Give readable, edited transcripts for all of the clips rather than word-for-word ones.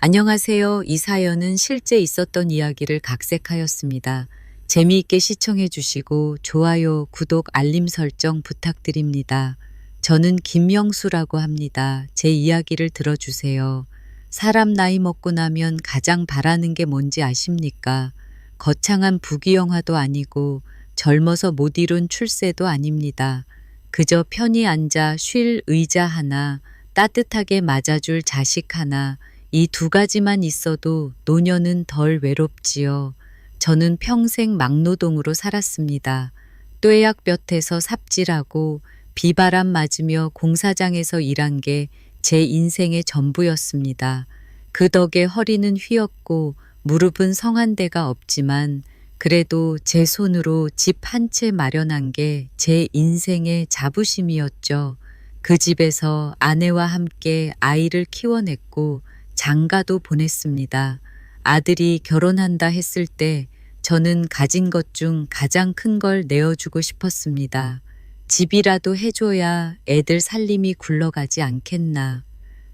안녕하세요. 이 사연은 실제 있었던 이야기를 각색하였습니다. 재미있게 시청해 주시고 좋아요, 구독, 알림 설정 부탁드립니다. 저는 김명수라고 합니다. 제 이야기를 들어주세요. 사람 나이 먹고 나면 가장 바라는 게 뭔지 아십니까? 거창한 부귀영화도 아니고 젊어서 못 이룬 출세도 아닙니다. 그저 편히 앉아 쉴 의자 하나, 따뜻하게 맞아줄 자식 하나, 이 두 가지만 있어도 노년은 덜 외롭지요. 저는 평생 막노동으로 살았습니다. 뙤약볕에서 삽질하고 비바람 맞으며 공사장에서 일한 게 제 인생의 전부였습니다. 그 덕에 허리는 휘었고 무릎은 성한 데가 없지만 그래도 제 손으로 집 한 채 마련한 게 제 인생의 자부심이었죠. 그 집에서 아내와 함께 아이를 키워냈고 장가도 보냈습니다. 아들이 결혼한다 했을 때 저는 가진 것 중 가장 큰 걸 내어주고 싶었습니다. 집이라도 해줘야 애들 살림이 굴러가지 않겠나.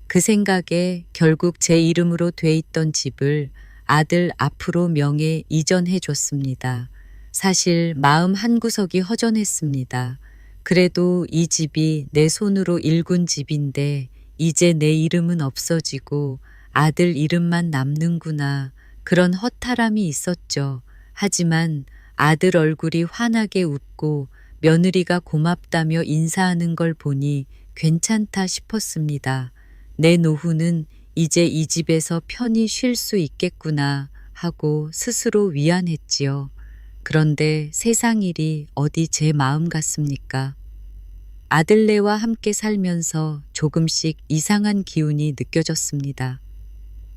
그 생각에 결국 제 이름으로 돼 있던 집을 아들 앞으로 명예 이전해 줬습니다. 사실 마음 한구석이 허전했습니다. 그래도 이 집이 내 손으로 일군 집인데 이제 내 이름은 없어지고 아들 이름만 남는구나. 그런 허탈함이 있었죠. 하지만 아들 얼굴이 환하게 웃고 며느리가 고맙다며 인사하는 걸 보니 괜찮다 싶었습니다. 내 노후는 이제 이 집에서 편히 쉴 수 있겠구나 하고 스스로 위안했지요. 그런데 세상 일이 어디 제 마음 같습니까? 아들네와 함께 살면서 조금씩 이상한 기운이 느껴졌습니다.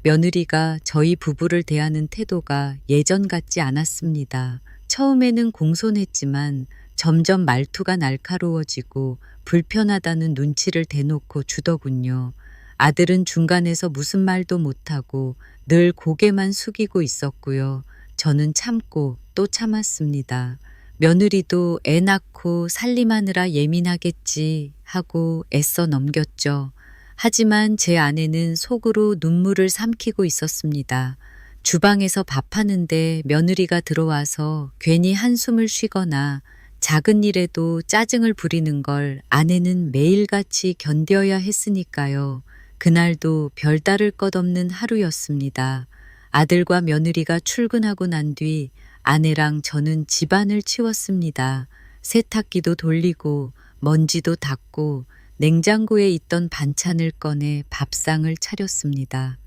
며느리가 저희 부부를 대하는 태도가 예전 같지 않았습니다. 처음에는 공손했지만 점점 말투가 날카로워지고 불편하다는 눈치를 대놓고 주더군요. 아들은 중간에서 무슨 말도 못하고 늘 고개만 숙이고 있었고요. 저는 참고 또 참았습니다. 며느리도 애 낳고 살림하느라 예민하겠지 하고 애써 넘겼죠. 하지만 제 아내는 속으로 눈물을 삼키고 있었습니다. 주방에서 밥하는데 며느리가 들어와서 괜히 한숨을 쉬거나 작은 일에도 짜증을 부리는 걸 아내는 매일같이 견뎌야 했으니까요. 그날도 별다를 것 없는 하루였습니다. 아들과 며느리가 출근하고 난 뒤 아내랑 저는 집안을 치웠습니다. 세탁기도 돌리고 먼지도 닦고 냉장고에 있던 반찬을 꺼내 밥상을 차렸습니다.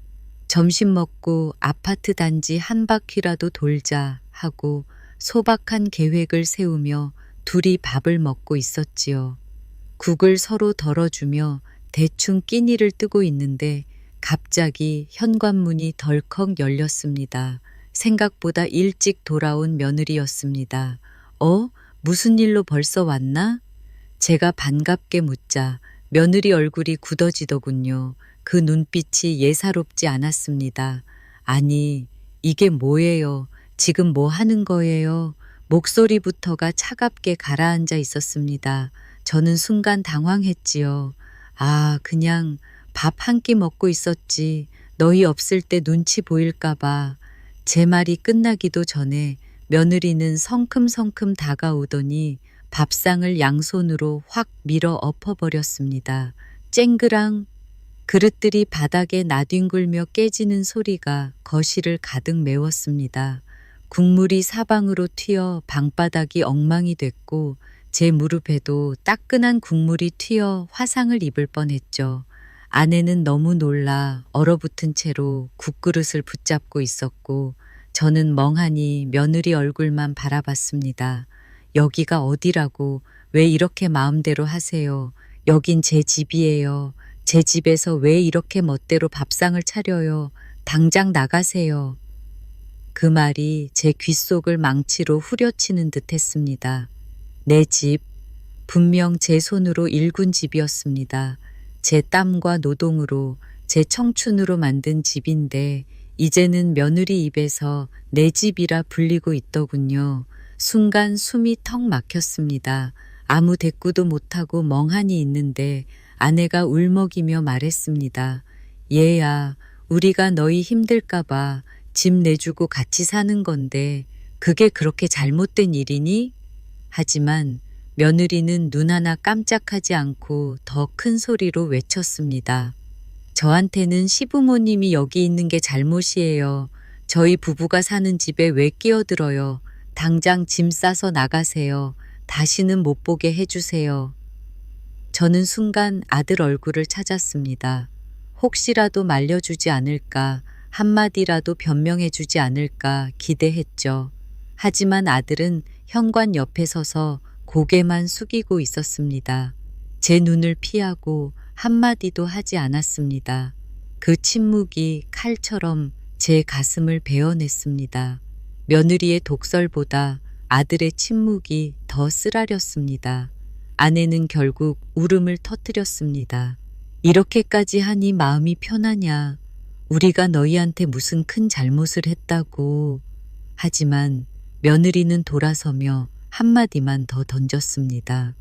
점심 먹고 아파트 단지 한 바퀴라도 돌자 하고 소박한 계획을 세우며 둘이 밥을 먹고 있었지요. 국을 서로 덜어주며 대충 끼니를 뜨고 있는데 갑자기 현관문이 덜컥 열렸습니다. 생각보다 일찍 돌아온 며느리였습니다. 무슨 일로 벌써 왔나? 제가 반갑게 묻자 며느리 얼굴이 굳어지더군요. 그 눈빛이 예사롭지 않았습니다. 아니, 이게 뭐예요? 지금 뭐 하는 거예요? 목소리부터가 차갑게 가라앉아 있었습니다. 저는 순간 당황했지요. 그냥 밥 한 끼 먹고 있었지. 너희 없을 때 눈치 보일까봐. 제 말이 끝나기도 전에 며느리는 성큼성큼 다가오더니 밥상을 양손으로 확 밀어 엎어버렸습니다. 쨍그랑 그릇들이 바닥에 나뒹굴며 깨지는 소리가 거실을 가득 메웠습니다. 국물이 사방으로 튀어 방바닥이 엉망이 됐고 제 무릎에도 따끈한 국물이 튀어 화상을 입을 뻔했죠. 아내는 너무 놀라 얼어붙은 채로 국그릇을 붙잡고 있었고 저는 멍하니 며느리 얼굴만 바라봤습니다. 여기가 어디라고 왜 이렇게 마음대로 하세요? 여긴 제 집이에요. 제 집에서 왜 이렇게 멋대로 밥상을 차려요? 당장 나가세요. 그 말이 제 귓속을 망치로 후려치는 듯 했습니다. 내 집, 분명 제 손으로 일군 집이었습니다. 제 땀과 노동으로, 제 청춘으로 만든 집인데 이제는 며느리 입에서 내 집이라 불리고 있더군요. 순간 숨이 턱 막혔습니다. 아무 대꾸도 못하고 멍하니 있는데 아내가 울먹이며 말했습니다. 얘야, 우리가 너희 힘들까봐 집 내주고 같이 사는 건데 그게 그렇게 잘못된 일이니? 하지만 며느리는 눈 하나 깜짝하지 않고 더 큰 소리로 외쳤습니다. 저한테는 시부모님이 여기 있는 게 잘못이에요. 저희 부부가 사는 집에 왜 끼어들어요. 당장 짐 싸서 나가세요. 다시는 못 보게 해주세요. 저는 순간 아들 얼굴을 찾았습니다. 혹시라도 말려주지 않을까, 한마디라도 변명해주지 않을까 기대했죠. 하지만 아들은 현관 옆에 서서 고개만 숙이고 있었습니다. 제 눈을 피하고 한마디도 하지 않았습니다. 그 침묵이 칼처럼 제 가슴을 베어냈습니다. 며느리의 독설보다 아들의 침묵이 더 쓰라렸습니다. 아내는 결국 울음을 터뜨렸습니다. 이렇게까지 하니 마음이 편하냐? 우리가 너희한테 무슨 큰 잘못을 했다고. 하지만 며느리는 돌아서며 한마디만 더 던졌습니다.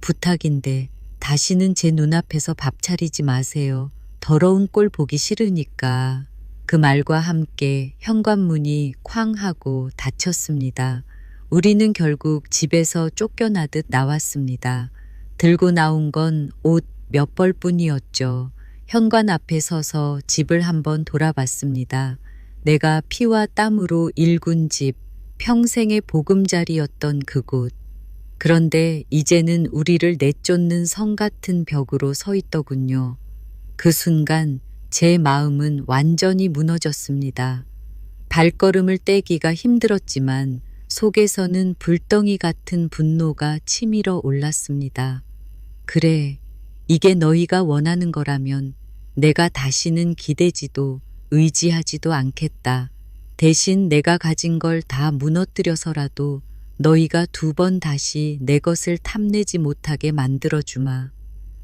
부탁인데 다시는 제 눈앞에서 밥 차리지 마세요. 더러운 꼴 보기 싫으니까. 그 말과 함께 현관문이 쾅 하고 닫혔습니다. 우리는 결국 집에서 쫓겨나듯 나왔습니다. 들고 나온 건 옷 몇 벌뿐이었죠. 현관 앞에 서서 집을 한번 돌아봤습니다. 내가 피와 땀으로 일군 집, 평생의 보금자리였던 그곳. 그런데 이제는 우리를 내쫓는 성 같은 벽으로 서 있더군요. 그 순간 제 마음은 완전히 무너졌습니다. 발걸음을 떼기가 힘들었지만 속에서는 불덩이 같은 분노가 치밀어 올랐습니다. 그래, 이게 너희가 원하는 거라면 내가 다시는 기대지도 의지하지도 않겠다. 대신 내가 가진 걸 다 무너뜨려서라도 너희가 2번 다시 내 것을 탐내지 못하게 만들어주마.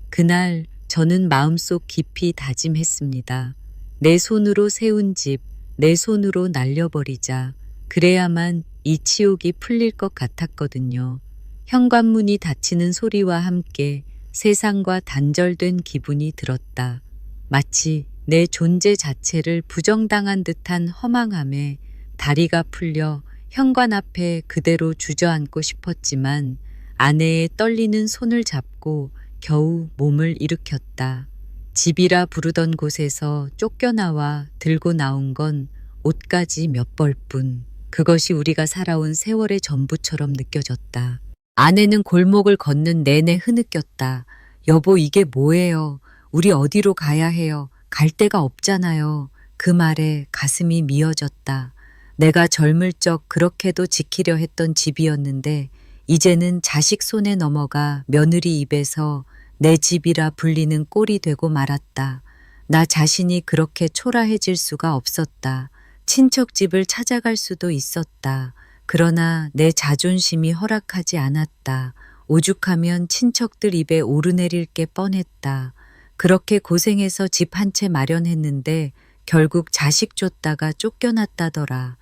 그날 저는 마음속 깊이 다짐했습니다. 내 손으로 세운 집, 내 손으로 날려버리자. 그래야만 이 치욕이 풀릴 것 같았거든요. 현관문이 닫히는 소리와 함께 세상과 단절된 기분이 들었다. 마치 내 존재 자체를 부정당한 듯한 허망함에 다리가 풀려 현관 앞에 그대로 주저앉고 싶었지만 아내의 떨리는 손을 잡고 겨우 몸을 일으켰다. 집이라 부르던 곳에서 쫓겨나와 들고 나온 건 옷가지 몇 벌뿐. 그것이 우리가 살아온 세월의 전부처럼 느껴졌다. 아내는 골목을 걷는 내내 흐느꼈다. 여보, 이게 뭐예요? 우리 어디로 가야 해요? 갈 데가 없잖아요. 그 말에 가슴이 미어졌다. 내가 젊을 적 그렇게도 지키려 했던 집이었는데 이제는 자식 손에 넘어가 며느리 입에서 내 집이라 불리는 꼴이 되고 말았다. 나 자신이 그렇게 초라해질 수가 없었다. 친척 집을 찾아갈 수도 있었다. 그러나 내 자존심이 허락하지 않았다. 오죽하면 친척들 입에 오르내릴 게 뻔했다. 그렇게 고생해서 집 한 채 마련했는데 결국 자식 쫓다가 쫓겨났다더라.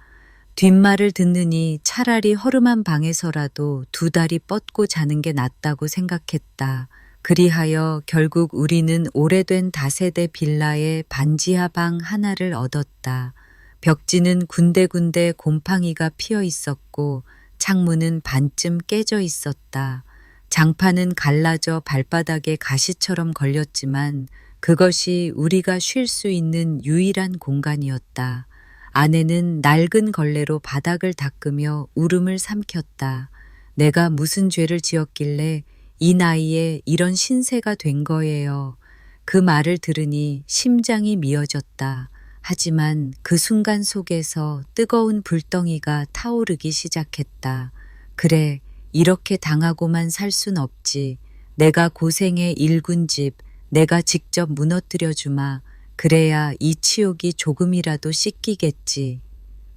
뒷말을 듣느니 차라리 허름한 방에서라도 2다리 뻗고 자는 게 낫다고 생각했다. 그리하여 결국 우리는 오래된 다세대 빌라의 반지하 방 하나를 얻었다. 벽지는 군데군데 곰팡이가 피어 있었고 창문은 반쯤 깨져 있었다. 장판은 갈라져 발바닥에 가시처럼 걸렸지만 그것이 우리가 쉴 수 있는 유일한 공간이었다. 아내는 낡은 걸레로 바닥을 닦으며 울음을 삼켰다. 내가 무슨 죄를 지었길래 이 나이에 이런 신세가 된 거예요. 그 말을 들으니 심장이 미어졌다. 하지만 그 순간 속에서 뜨거운 불덩이가 타오르기 시작했다. 그래, 이렇게 당하고만 살 순 없지. 내가 고생해 일군 집, 내가 직접 무너뜨려주마. 그래야 이 치욕이 조금이라도 씻기겠지.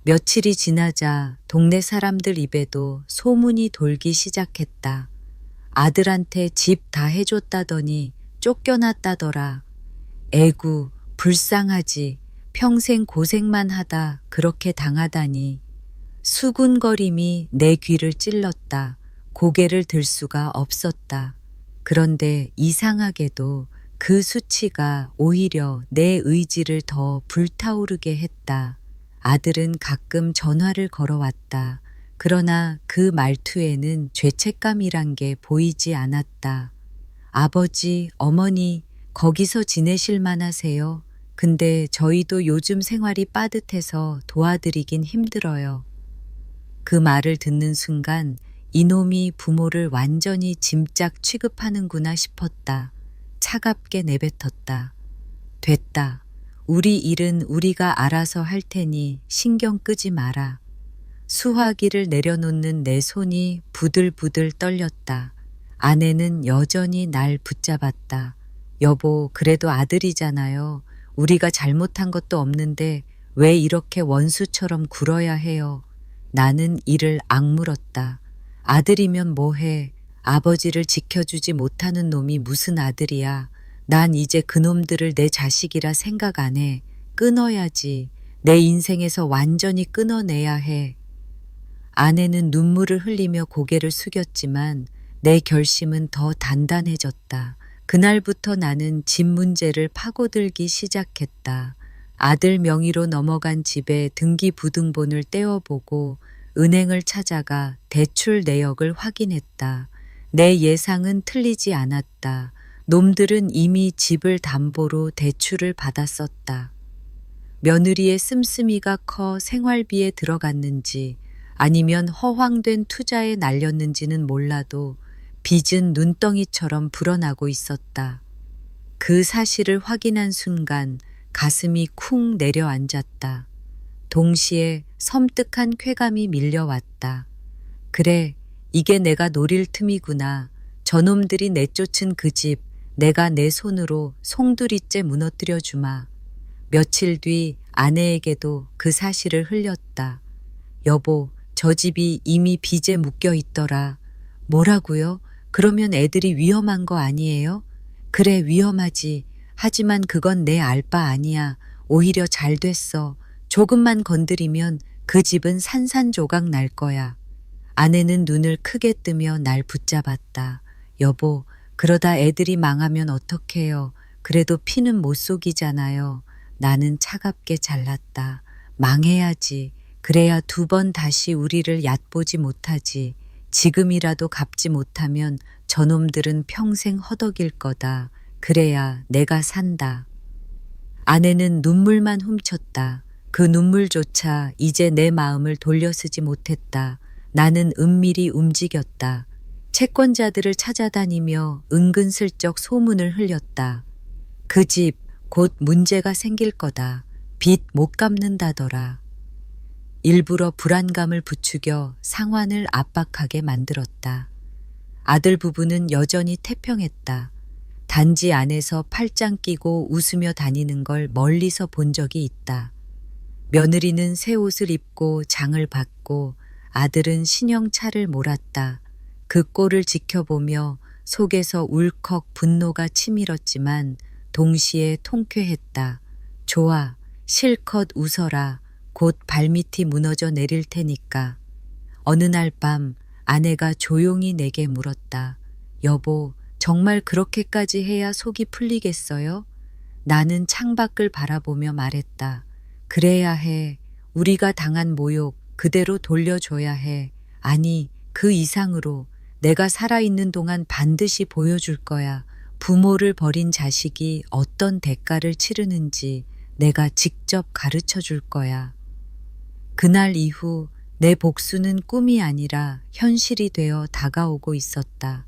며칠이 지나자 동네 사람들 입에도 소문이 돌기 시작했다. 아들한테 집 다 해줬다더니 쫓겨났다더라. 애구, 불쌍하지. 평생 고생만 하다 그렇게 당하다니. 수군거림이 내 귀를 찔렀다. 고개를 들 수가 없었다. 그런데 이상하게도 그 수치가 오히려 내 의지를 더 불타오르게 했다. 아들은 가끔 전화를 걸어왔다. 그러나 그 말투에는 죄책감이란 게 보이지 않았다. 아버지, 어머니, 거기서 지내실 만하세요? 근데 저희도 요즘 생활이 빠듯해서 도와드리긴 힘들어요. 그 말을 듣는 순간 이놈이 부모를 완전히 짐짝 취급하는구나 싶었다. 차갑게 내뱉었다. 됐다. 우리 일은 우리가 알아서 할 테니 신경 끄지 마라. 수화기를 내려놓는 내 손이 부들부들 떨렸다. 아내는 여전히 날 붙잡았다. 여보, 그래도 아들이잖아요. 우리가 잘못한 것도 없는데 왜 이렇게 원수처럼 굴어야 해요? 나는 이를 악물었다. 아들이면 뭐해? 아버지를 지켜주지 못하는 놈이 무슨 아들이야. 난 이제 그놈들을 내 자식이라 생각 안 해. 끊어야지. 내 인생에서 완전히 끊어내야 해. 아내는 눈물을 흘리며 고개를 숙였지만 내 결심은 더 단단해졌다. 그날부터 나는 집 문제를 파고들기 시작했다. 아들 명의로 넘어간 집에 등기부등본을 떼어보고 은행을 찾아가 대출 내역을 확인했다. 내 예상은 틀리지 않았다. 놈들은 이미 집을 담보로 대출을 받았었다. 며느리의 씀씀이가 커 생활비에 들어갔는지 아니면 허황된 투자에 날렸는지는 몰라도 빚은 눈덩이처럼 불어나고 있었다. 그 사실을 확인한 순간 가슴이 쿵 내려앉았다. 동시에 섬뜩한 쾌감이 밀려왔다. 그래, 이게 내가 노릴 틈이구나. 저놈들이 내쫓은 그 집, 내가 내 손으로 송두리째 무너뜨려 주마. 며칠 뒤 아내에게도 그 사실을 흘렸다. 여보, 저 집이 이미 빚에 묶여 있더라. 뭐라고요? 그러면 애들이 위험한 거 아니에요? 그래, 위험하지. 하지만 그건 내 알 바 아니야. 오히려 잘 됐어. 조금만 건드리면 그 집은 산산조각 날 거야. 아내는 눈을 크게 뜨며 날 붙잡았다. 여보, 그러다 애들이 망하면 어떡해요. 그래도 피는 못 속이잖아요. 나는 차갑게 잘랐다. 망해야지. 그래야 두 번 다시 우리를 얕보지 못하지. 지금이라도 갚지 못하면 저놈들은 평생 허덕일 거다. 그래야 내가 산다. 아내는 눈물만 훔쳤다. 그 눈물조차 이제 내 마음을 돌려쓰지 못했다. 나는 은밀히 움직였다. 채권자들을 찾아다니며 은근슬쩍 소문을 흘렸다. 그 집 곧 문제가 생길 거다. 빚 못 갚는다더라. 일부러 불안감을 부추겨 상환을 압박하게 만들었다. 아들 부부는 여전히 태평했다. 단지 안에서 팔짱 끼고 웃으며 다니는 걸 멀리서 본 적이 있다. 며느리는 새 옷을 입고 장을 받고 아들은 신형차를 몰았다. 그 꼴을 지켜보며 속에서 울컥 분노가 치밀었지만 동시에 통쾌했다. 좋아, 실컷 웃어라. 곧 발밑이 무너져 내릴 테니까. 어느 날 밤 아내가 조용히 내게 물었다. 여보, 정말 그렇게까지 해야 속이 풀리겠어요? 나는 창밖을 바라보며 말했다. 그래야 해. 우리가 당한 모욕 그대로 돌려줘야 해. 아니, 그 이상으로 내가 살아있는 동안 반드시 보여줄 거야. 부모를 버린 자식이 어떤 대가를 치르는지 내가 직접 가르쳐 줄 거야. 그날 이후 내 복수는 꿈이 아니라 현실이 되어 다가오고 있었다.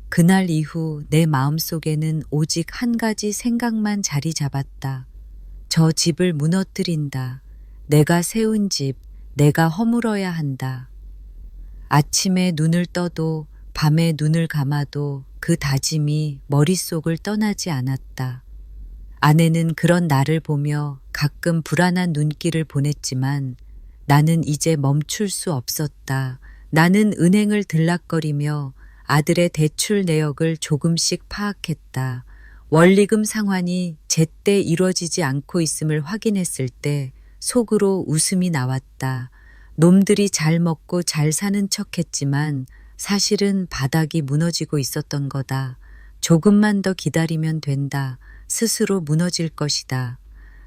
그날 이후 내 마음속에는 오직 한 가지 생각만 자리 잡았다. 저 집을 무너뜨린다. 내가 세운 집, 내가 허물어야 한다. 아침에 눈을 떠도 밤에 눈을 감아도 그 다짐이 머릿속을 떠나지 않았다. 아내는 그런 나를 보며 가끔 불안한 눈길을 보냈지만 나는 이제 멈출 수 없었다. 나는 은행을 들락거리며 아들의 대출 내역을 조금씩 파악했다. 원리금 상환이 제때 이루어지지 않고 있음을 확인했을 때 속으로 웃음이 나왔다. 놈들이 잘 먹고 잘 사는 척했지만 사실은 바닥이 무너지고 있었던 거다. 조금만 더 기다리면 된다. 스스로 무너질 것이다.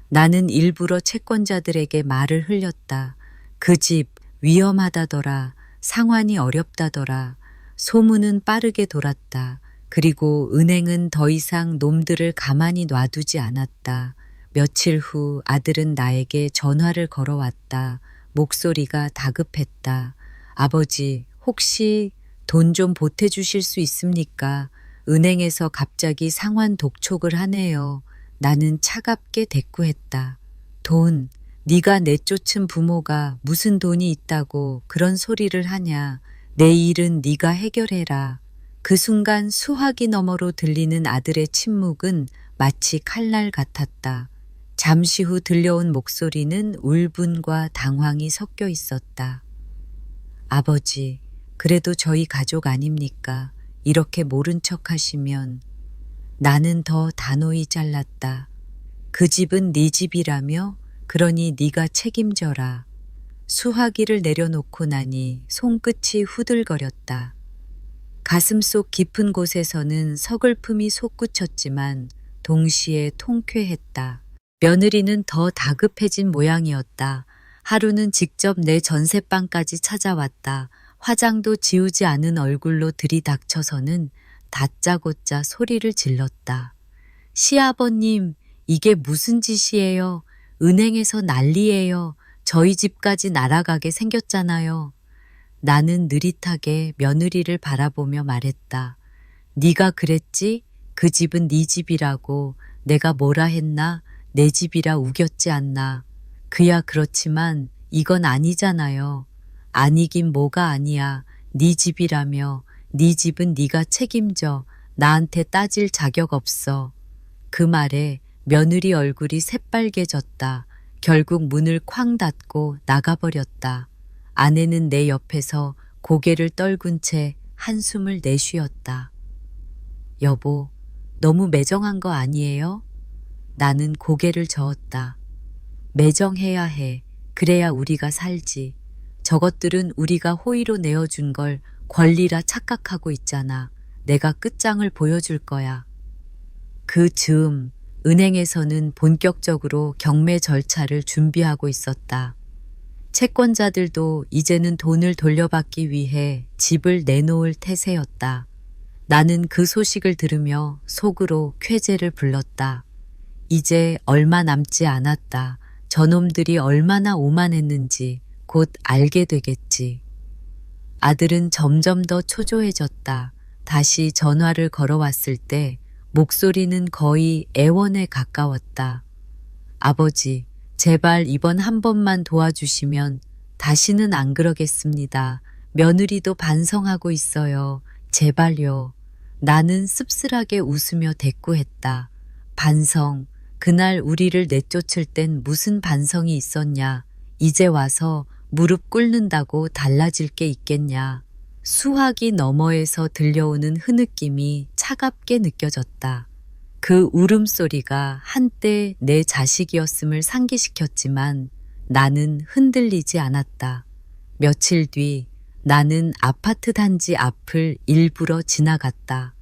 나는 일부러 채권자들에게 말을 흘렸다. 그 집 위험하다더라. 상환이 어렵다더라. 소문은 빠르게 돌았다. 그리고 은행은 더 이상 놈들을 가만히 놔두지 않았다. 며칠 후 아들은 나에게 전화를 걸어왔다. 목소리가 다급했다. 아버지, 혹시 돈 좀 보태주실 수 있습니까? 은행에서 갑자기 상환 독촉을 하네요. 나는 차갑게 대꾸했다. 돈, 네가 내쫓은 부모가 무슨 돈이 있다고 그런 소리를 하냐. 내 일은 네가 해결해라. 그 순간 수화기 너머로 들리는 아들의 침묵은 마치 칼날 같았다. 잠시 후 들려온 목소리는 울분과 당황이 섞여 있었다. 아버지, 그래도 저희 가족 아닙니까? 이렇게 모른 척 하시면. 나는 더 단호히 잘랐다. 그 집은 네 집이라며? 그러니 네가 책임져라. 수화기를 내려놓고 나니 손끝이 후들거렸다. 가슴속 깊은 곳에서는 서글픔이 솟구쳤지만 동시에 통쾌했다. 며느리는 더 다급해진 모양이었다. 하루는 직접 내 전세방까지 찾아왔다. 화장도 지우지 않은 얼굴로 들이닥쳐서는 다짜고짜 소리를 질렀다. 시아버님, 이게 무슨 짓이에요? 은행에서 난리예요. 저희 집까지 날아가게 생겼잖아요. 나는 느릿하게 며느리를 바라보며 말했다. 네가 그랬지? 그 집은 네 집이라고. 내가 뭐라 했나? 내 집이라 우겼지 않나. 그야 그렇지만 이건 아니잖아요. 아니긴 뭐가 아니야. 네 집이라며. 네 집은 네가 책임져. 나한테 따질 자격 없어. 그 말에 며느리 얼굴이 새빨개졌다. 결국 문을 쾅 닫고 나가버렸다. 아내는 내 옆에서 고개를 떨군 채 한숨을 내쉬었다. 여보, 너무 매정한 거 아니에요? 나는 고개를 저었다. 매정해야 해. 그래야 우리가 살지. 저것들은 우리가 호의로 내어준 걸 권리라 착각하고 있잖아. 내가 끝장을 보여줄 거야. 그 즈음 은행에서는 본격적으로 경매 절차를 준비하고 있었다. 채권자들도 이제는 돈을 돌려받기 위해 집을 내놓을 태세였다. 나는 그 소식을 들으며 속으로 쾌재를 불렀다. 이제 얼마 남지 않았다. 저놈들이 얼마나 오만했는지 곧 알게 되겠지. 아들은 점점 더 초조해졌다. 다시 전화를 걸어왔을 때 목소리는 거의 애원에 가까웠다. 아버지, 제발 이번 한 번만 도와주시면 다시는 안 그러겠습니다. 며느리도 반성하고 있어요. 제발요. 나는 씁쓸하게 웃으며 대꾸했다. 반성. 그날 우리를 내쫓을 땐 무슨 반성이 있었냐. 이제 와서 무릎 꿇는다고 달라질 게 있겠냐. 수화기 너머에서 들려오는 흐느낌이 차갑게 느껴졌다. 그 울음소리가 한때 내 자식이었음을 상기시켰지만 나는 흔들리지 않았다. 며칠 뒤 나는 아파트 단지 앞을 일부러 지나갔다.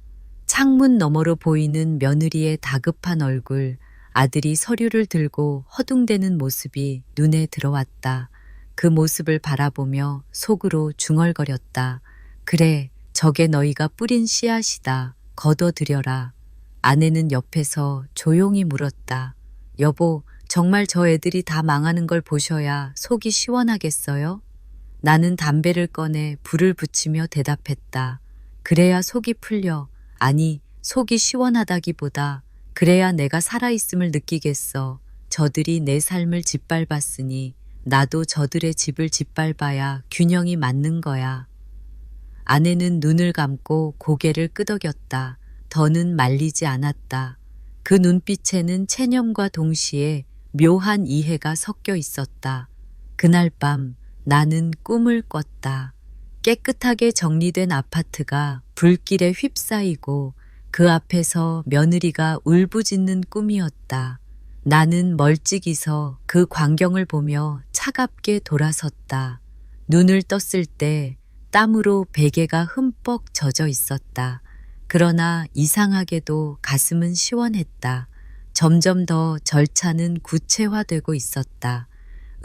창문 너머로 보이는 며느리의 다급한 얼굴, 아들이 서류를 들고 허둥대는 모습이 눈에 들어왔다. 그 모습을 바라보며 속으로 중얼거렸다. 그래, 저게 너희가 뿌린 씨앗이다. 거둬들여라. 아내는 옆에서 조용히 물었다. 여보, 정말 저 애들이 다 망하는 걸 보셔야 속이 시원하겠어요? 나는 담배를 꺼내 불을 붙이며 대답했다. 그래야 속이 풀려. 아니, 속이 시원하다기보다 그래야 내가 살아있음을 느끼겠어. 저들이 내 삶을 짓밟았으니 나도 저들의 집을 짓밟아야 균형이 맞는 거야. 아내는 눈을 감고 고개를 끄덕였다. 더는 말리지 않았다. 그 눈빛에는 체념과 동시에 묘한 이해가 섞여 있었다. 그날 밤 나는 꿈을 꿨다. 깨끗하게 정리된 아파트가 불길에 휩싸이고 그 앞에서 며느리가 울부짖는 꿈이었다. 나는 멀찍이서 그 광경을 보며 차갑게 돌아섰다. 눈을 떴을 때 땀으로 베개가 흠뻑 젖어 있었다. 그러나 이상하게도 가슴은 시원했다. 점점 더 절차는 구체화되고 있었다.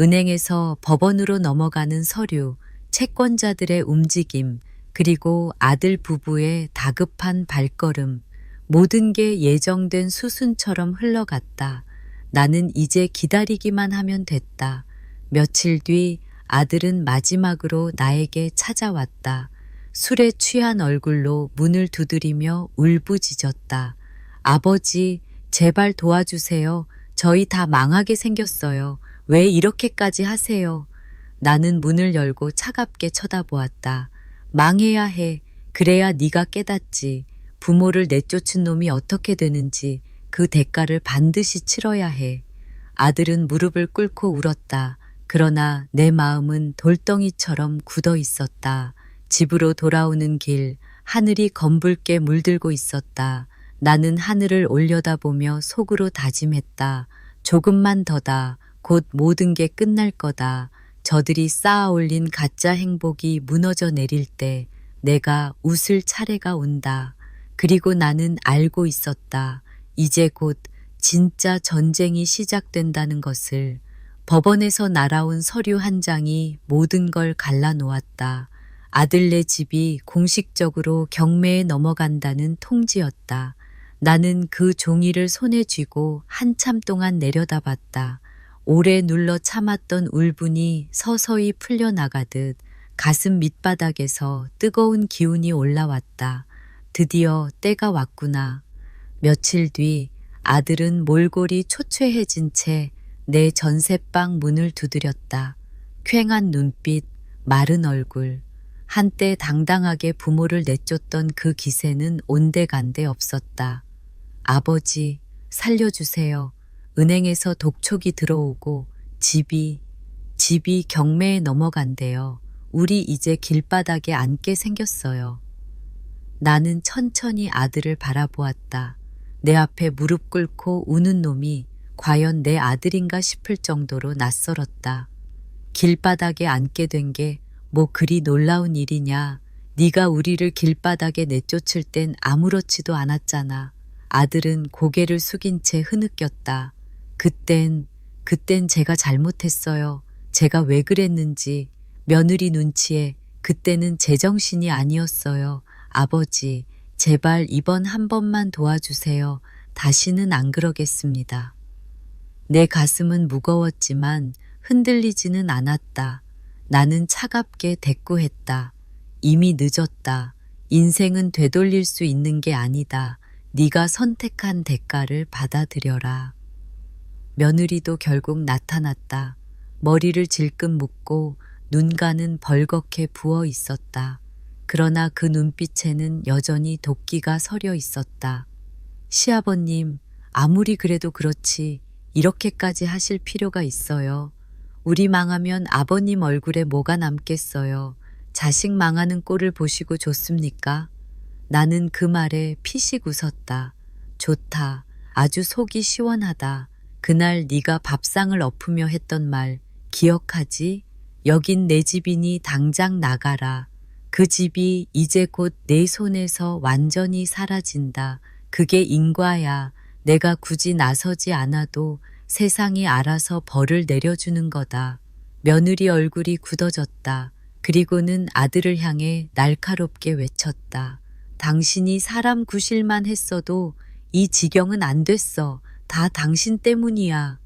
은행에서 법원으로 넘어가는 서류, 채권자들의 움직임, 그리고 아들 부부의 다급한 발걸음, 모든 게 예정된 수순처럼 흘러갔다. 나는 이제 기다리기만 하면 됐다. 며칠 뒤 아들은 마지막으로 나에게 찾아왔다. 술에 취한 얼굴로 문을 두드리며 울부짖었다. 아버지, 제발 도와주세요. 저희 다 망하게 생겼어요. 왜 이렇게까지 하세요? 나는 문을 열고 차갑게 쳐다보았다. 망해야 해. 그래야 네가 깨닫지. 부모를 내쫓은 놈이 어떻게 되는지 그 대가를 반드시 치러야 해. 아들은 무릎을 꿇고 울었다. 그러나 내 마음은 돌덩이처럼 굳어 있었다. 집으로 돌아오는 길, 하늘이 검붉게 물들고 있었다. 나는 하늘을 올려다보며 속으로 다짐했다. 조금만 더다. 곧 모든 게 끝날 거다. 저들이 쌓아 올린 가짜 행복이 무너져 내릴 때 내가 웃을 차례가 온다. 그리고 나는 알고 있었다. 이제 곧 진짜 전쟁이 시작된다는 것을. 법원에서 날아온 서류 한 장이 모든 걸 갈라놓았다. 아들네 집이 공식적으로 경매에 넘어간다는 통지였다. 나는 그 종이를 손에 쥐고 한참 동안 내려다봤다. 오래 눌러 참았던 울분이 서서히 풀려나가듯 가슴 밑바닥에서 뜨거운 기운이 올라왔다. 드디어 때가 왔구나. 며칠 뒤 아들은 몰골이 초췌해진 채 내 전셋방 문을 두드렸다. 퀭한 눈빛, 마른 얼굴. 한때 당당하게 부모를 내쫓던 그 기세는 온데간데 없었다. 아버지, 살려주세요. 은행에서 독촉이 들어오고 집이 경매에 넘어간대요. 우리 이제 길바닥에 앉게 생겼어요. 나는 천천히 아들을 바라보았다. 내 앞에 무릎 꿇고 우는 놈이 과연 내 아들인가 싶을 정도로 낯설었다. 길바닥에 앉게 된 게 뭐 그리 놀라운 일이냐. 네가 우리를 길바닥에 내쫓을 땐 아무렇지도 않았잖아. 아들은 고개를 숙인 채 흐느꼈다. 그땐 제가 잘못했어요. 제가 왜 그랬는지 며느리 눈치에 그때는 제정신이 아니었어요. 아버지, 제발 이번 한 번만 도와주세요. 다시는 안 그러겠습니다. 내 가슴은 무거웠지만 흔들리지는 않았다. 나는 차갑게 대꾸했다. 이미 늦었다. 인생은 되돌릴 수 있는 게 아니다. 네가 선택한 대가를 받아들여라. 며느리도 결국 나타났다. 머리를 질끈 묶고 눈가는 벌겋게 부어 있었다. 그러나 그 눈빛에는 여전히 도끼가 서려 있었다. 시아버님, 아무리 그래도 그렇지 이렇게까지 하실 필요가 있어요. 우리 망하면 아버님 얼굴에 뭐가 남겠어요. 자식 망하는 꼴을 보시고 좋습니까? 나는 그 말에 피식 웃었다. 좋다. 아주 속이 시원하다. 그날 네가 밥상을 엎으며 했던 말 기억하지? 여긴 내 집이니 당장 나가라. 그 집이 이제 곧 내 손에서 완전히 사라진다. 그게 인과야. 내가 굳이 나서지 않아도 세상이 알아서 벌을 내려주는 거다. 며느리 얼굴이 굳어졌다. 그리고는 아들을 향해 날카롭게 외쳤다. 당신이 사람 구실만 했어도 이 지경은 안 됐어. 다 당신 때문이야.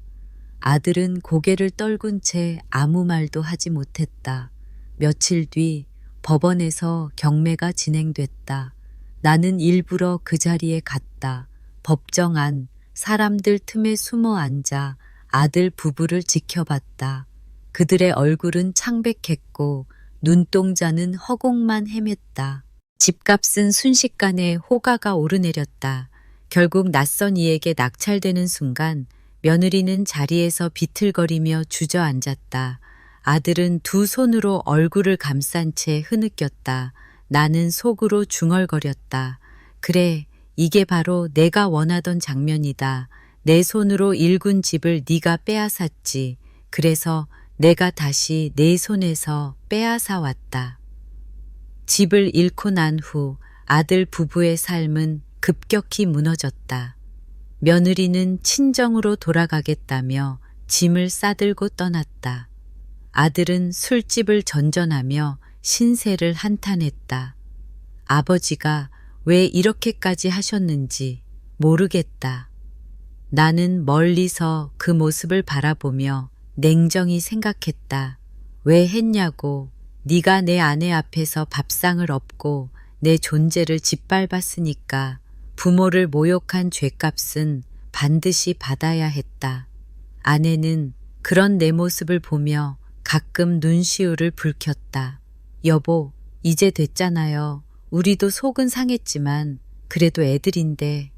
아들은 고개를 떨군 채 아무 말도 하지 못했다. 며칠 뒤 법원에서 경매가 진행됐다. 나는 일부러 그 자리에 갔다. 법정 안, 사람들 틈에 숨어 앉아 아들 부부를 지켜봤다. 그들의 얼굴은 창백했고 눈동자는 허공만 헤맸다. 집값은 순식간에 호가가 오르내렸다. 결국 낯선 이에게 낙찰되는 순간 며느리는 자리에서 비틀거리며 주저앉았다. 아들은 두 손으로 얼굴을 감싼 채 흐느꼈다. 나는 속으로 중얼거렸다. 그래, 이게 바로 내가 원하던 장면이다. 내 손으로 일군 집을 네가 빼앗았지. 그래서 내가 다시 내 손에서 빼앗아 왔다. 집을 잃고 난 후 아들 부부의 삶은 급격히 무너졌다. 며느리는 친정으로 돌아가겠다며 짐을 싸들고 떠났다. 아들은 술집을 전전하며 신세를 한탄했다. 아버지가 왜 이렇게까지 하셨는지 모르겠다. 나는 멀리서 그 모습을 바라보며 냉정히 생각했다. 왜 했냐고. 네가 내 아내 앞에서 밥상을 엎고 내 존재를 짓밟았으니까 부모를 모욕한 죗값은 반드시 받아야 했다. 아내는 그런 내 모습을 보며 가끔 눈시울을 붉혔다. 여보, 이제 됐잖아요. 우리도 속은 상했지만 그래도 애들인데.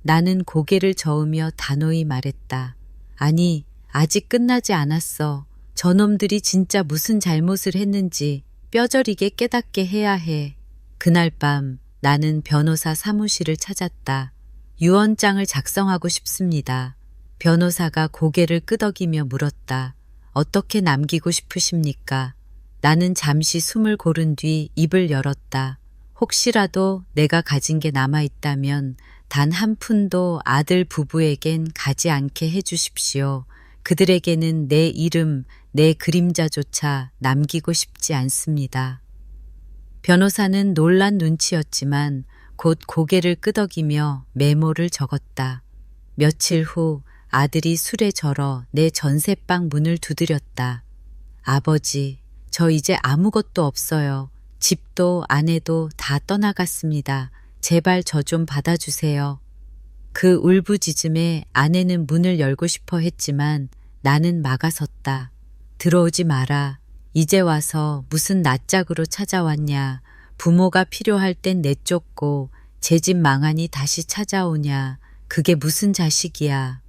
나는 고개를 저으며 단호히 말했다. 아니, 아직 끝나지 않았어. 저놈들이 진짜 무슨 잘못을 했는지 뼈저리게 깨닫게 해야 해. 그날 밤 나는 변호사 사무실을 찾았다. 유언장을 작성하고 싶습니다. 변호사가 고개를 끄덕이며 물었다. 어떻게 남기고 싶으십니까? 나는 잠시 숨을 고른 뒤 입을 열었다. 혹시라도 내가 가진 게 남아있다면 단 한 푼도 아들 부부에겐 가지 않게 해주십시오. 그들에게는 내 이름, 내 그림자조차 남기고 싶지 않습니다. 변호사는 놀란 눈치였지만 곧 고개를 끄덕이며 메모를 적었다. 며칠 후 아들이 술에 절어 내 전셋방 문을 두드렸다. 아버지, 저 이제 아무것도 없어요. 집도 아내도 다 떠나갔습니다. 제발 저 좀 받아주세요. 그 울부짖음에 아내는 문을 열고 싶어 했지만 나는 막아섰다. 들어오지 마라. 이제 와서 무슨 낯짝으로 찾아왔냐. 부모가 필요할 땐 내쫓고 제 집 망하니 다시 찾아오냐. 그게 무슨 자식이야.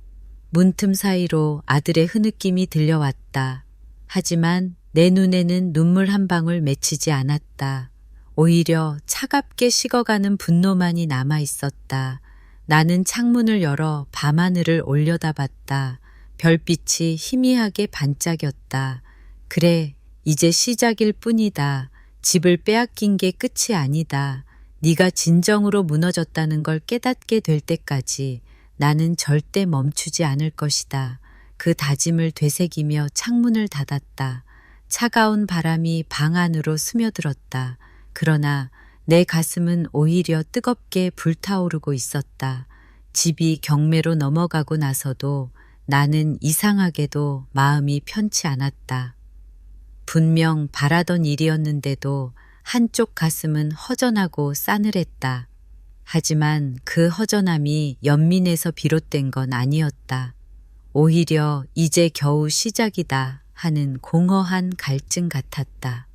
문틈 사이로 아들의 흐느낌이 들려왔다. 하지만 내 눈에는 눈물 한 방울 맺히지 않았다. 오히려 차갑게 식어가는 분노만이 남아 있었다. 나는 창문을 열어 밤하늘을 올려다봤다. 별빛이 희미하게 반짝였다. 그래, 이제 시작일 뿐이다. 집을 빼앗긴 게 끝이 아니다. 네가 진정으로 무너졌다는 걸 깨닫게 될 때까지 나는 절대 멈추지 않을 것이다. 그 다짐을 되새기며 창문을 닫았다. 차가운 바람이 방 안으로 스며들었다. 그러나 내 가슴은 오히려 뜨겁게 불타오르고 있었다. 집이 경매로 넘어가고 나서도 나는 이상하게도 마음이 편치 않았다. 분명 바라던 일이었는데도 한쪽 가슴은 허전하고 싸늘했다. 하지만 그 허전함이 연민에서 비롯된 건 아니었다. 오히려 이제 겨우 시작이다 하는 공허한 갈증 같았다.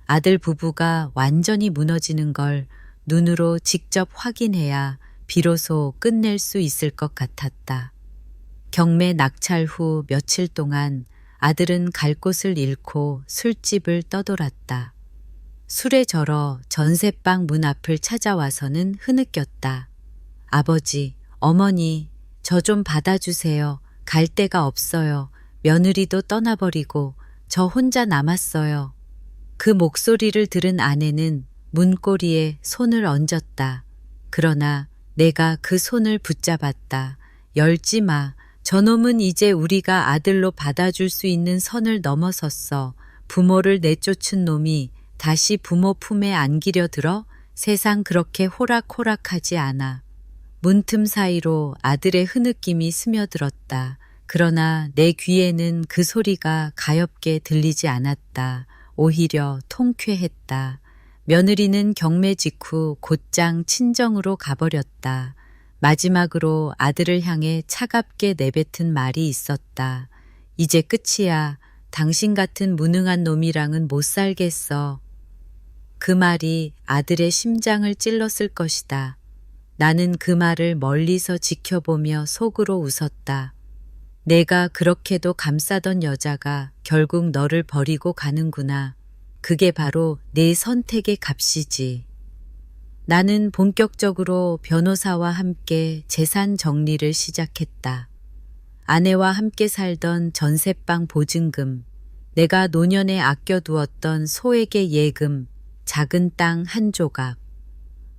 아들 부부가 완전히 무너지는 걸 눈으로 직접 확인해야 비로소 끝낼 수 있을 것 같았다. 경매 낙찰 후 며칠 동안 아들은 갈 곳을 잃고 술집을 떠돌았다. 술에 절어 전셋방 문 앞을 찾아와서는 흐느꼈다. 아버지, 어머니, 저 좀 받아주세요. 갈 데가 없어요. 며느리도 떠나버리고 저 혼자 남았어요. 그 목소리를 들은 아내는 문고리에 손을 얹었다. 그러나 내가 그 손을 붙잡았다. 열지 마. 저놈은 이제 우리가 아들로 받아줄 수 있는 선을 넘어섰어. 부모를 내쫓은 놈이 다시 부모 품에 안기려 들어 세상 그렇게 호락호락하지 않아. 문틈 사이로 아들의 흐느낌이 스며들었다. 그러나 내 귀에는 그 소리가 가엾게 들리지 않았다. 오히려 통쾌했다. 며느리는 경매 직후 곧장 친정으로 가버렸다. 마지막으로 아들을 향해 차갑게 내뱉은 말이 있었다. 이제 끝이야. 당신 같은 무능한 놈이랑은 못 살겠어. 그 말이 아들의 심장을 찔렀을 것이다. 나는 그 말을 멀리서 지켜보며 속으로 웃었다. 내가 그렇게도 감싸던 여자가 결국 너를 버리고 가는구나. 그게 바로 내 선택의 값이지. 나는 본격적으로 변호사와 함께 재산 정리를 시작했다. 아내와 함께 살던 전셋방 보증금, 내가 노년에 아껴두었던 소액의 예금, 작은 땅 한 조각.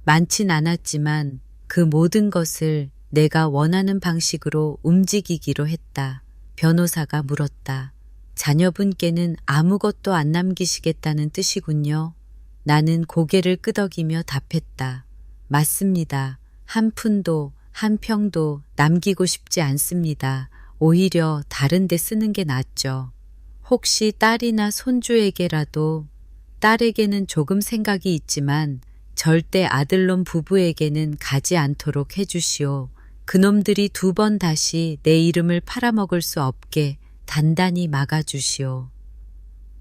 많진 않았지만 그 모든 것을 내가 원하는 방식으로 움직이기로 했다. 변호사가 물었다. 자녀분께는 아무것도 안 남기시겠다는 뜻이군요. 나는 고개를 끄덕이며 답했다. 맞습니다. 한 푼도 한 평도 남기고 싶지 않습니다. 오히려 다른 데 쓰는 게 낫죠. 혹시 딸이나 손주에게라도, 딸에게는 조금 생각이 있지만 절대 아들놈 부부에게는 가지 않도록 해주시오. 그놈들이 2번 다시 내 이름을 팔아먹을 수 없게 단단히 막아주시오.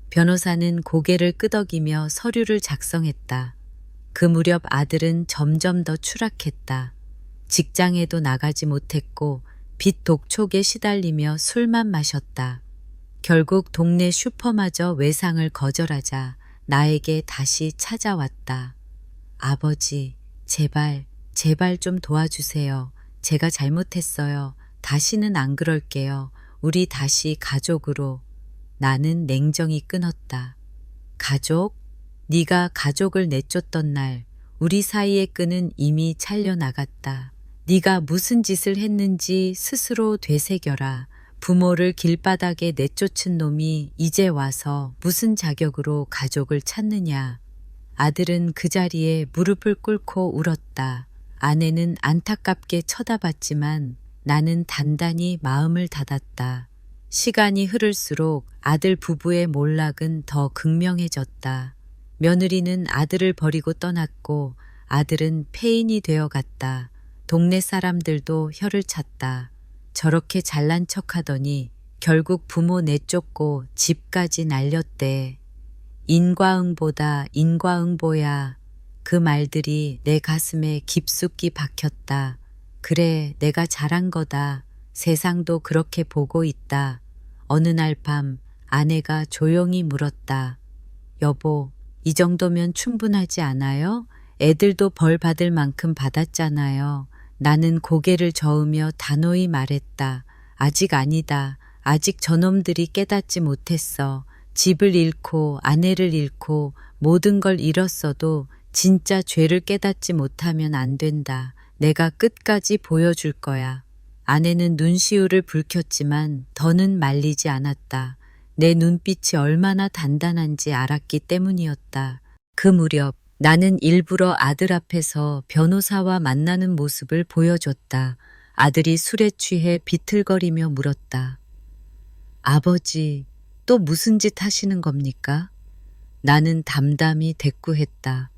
변호사는 고개를 끄덕이며 서류를 작성했다. 그 무렵 아들은 점점 더 추락했다. 직장에도 나가지 못했고 빚 독촉에 시달리며 술만 마셨다. 결국 동네 슈퍼마저 외상을 거절하자 나에게 다시 찾아왔다. 아버지, 제발 좀 도와주세요. 제가 잘못했어요. 다시는 안 그럴게요. 우리 다시 가족으로. 나는 냉정히 끊었다. 가족? 네가 가족을 내쫓던 날 우리 사이의 끈은 이미 잘려나갔다. 네가 무슨 짓을 했는지 스스로 되새겨라. 부모를 길바닥에 내쫓은 놈이 이제 와서 무슨 자격으로 가족을 찾느냐. 아들은 그 자리에 무릎을 꿇고 울었다. 아내는 안타깝게 쳐다봤지만 나는 단단히 마음을 닫았다. 시간이 흐를수록 아들 부부의 몰락은 더 극명해졌다. 며느리는 아들을 버리고 떠났고 아들은 폐인이 되어갔다. 동네 사람들도 혀를 찼다. 저렇게 잘난 척하더니 결국 부모 내쫓고 집까지 날렸대. 인과응보다 인과응보야. 그 말들이 내 가슴에 깊숙이 박혔다. 그래, 내가 잘한 거다. 세상도 그렇게 보고 있다. 어느 날 밤 아내가 조용히 물었다. 여보, 이 정도면 충분하지 않아요? 애들도 벌 받을 만큼 받았잖아요. 나는 고개를 저으며 단호히 말했다. 아직 아니다. 아직 저놈들이 깨닫지 못했어. 집을 잃고 아내를 잃고 모든 걸 잃었어도 진짜 죄를 깨닫지 못하면 안 된다. 내가 끝까지 보여줄 거야. 아내는 눈시울을 붉혔지만 더는 말리지 않았다. 내 눈빛이 얼마나 단단한지 알았기 때문이었다. 그 무렵 나는 일부러 아들 앞에서 변호사와 만나는 모습을 보여줬다. 아들이 술에 취해 비틀거리며 물었다. 아버지, 또 무슨 짓 하시는 겁니까? 나는 담담히 대꾸했다.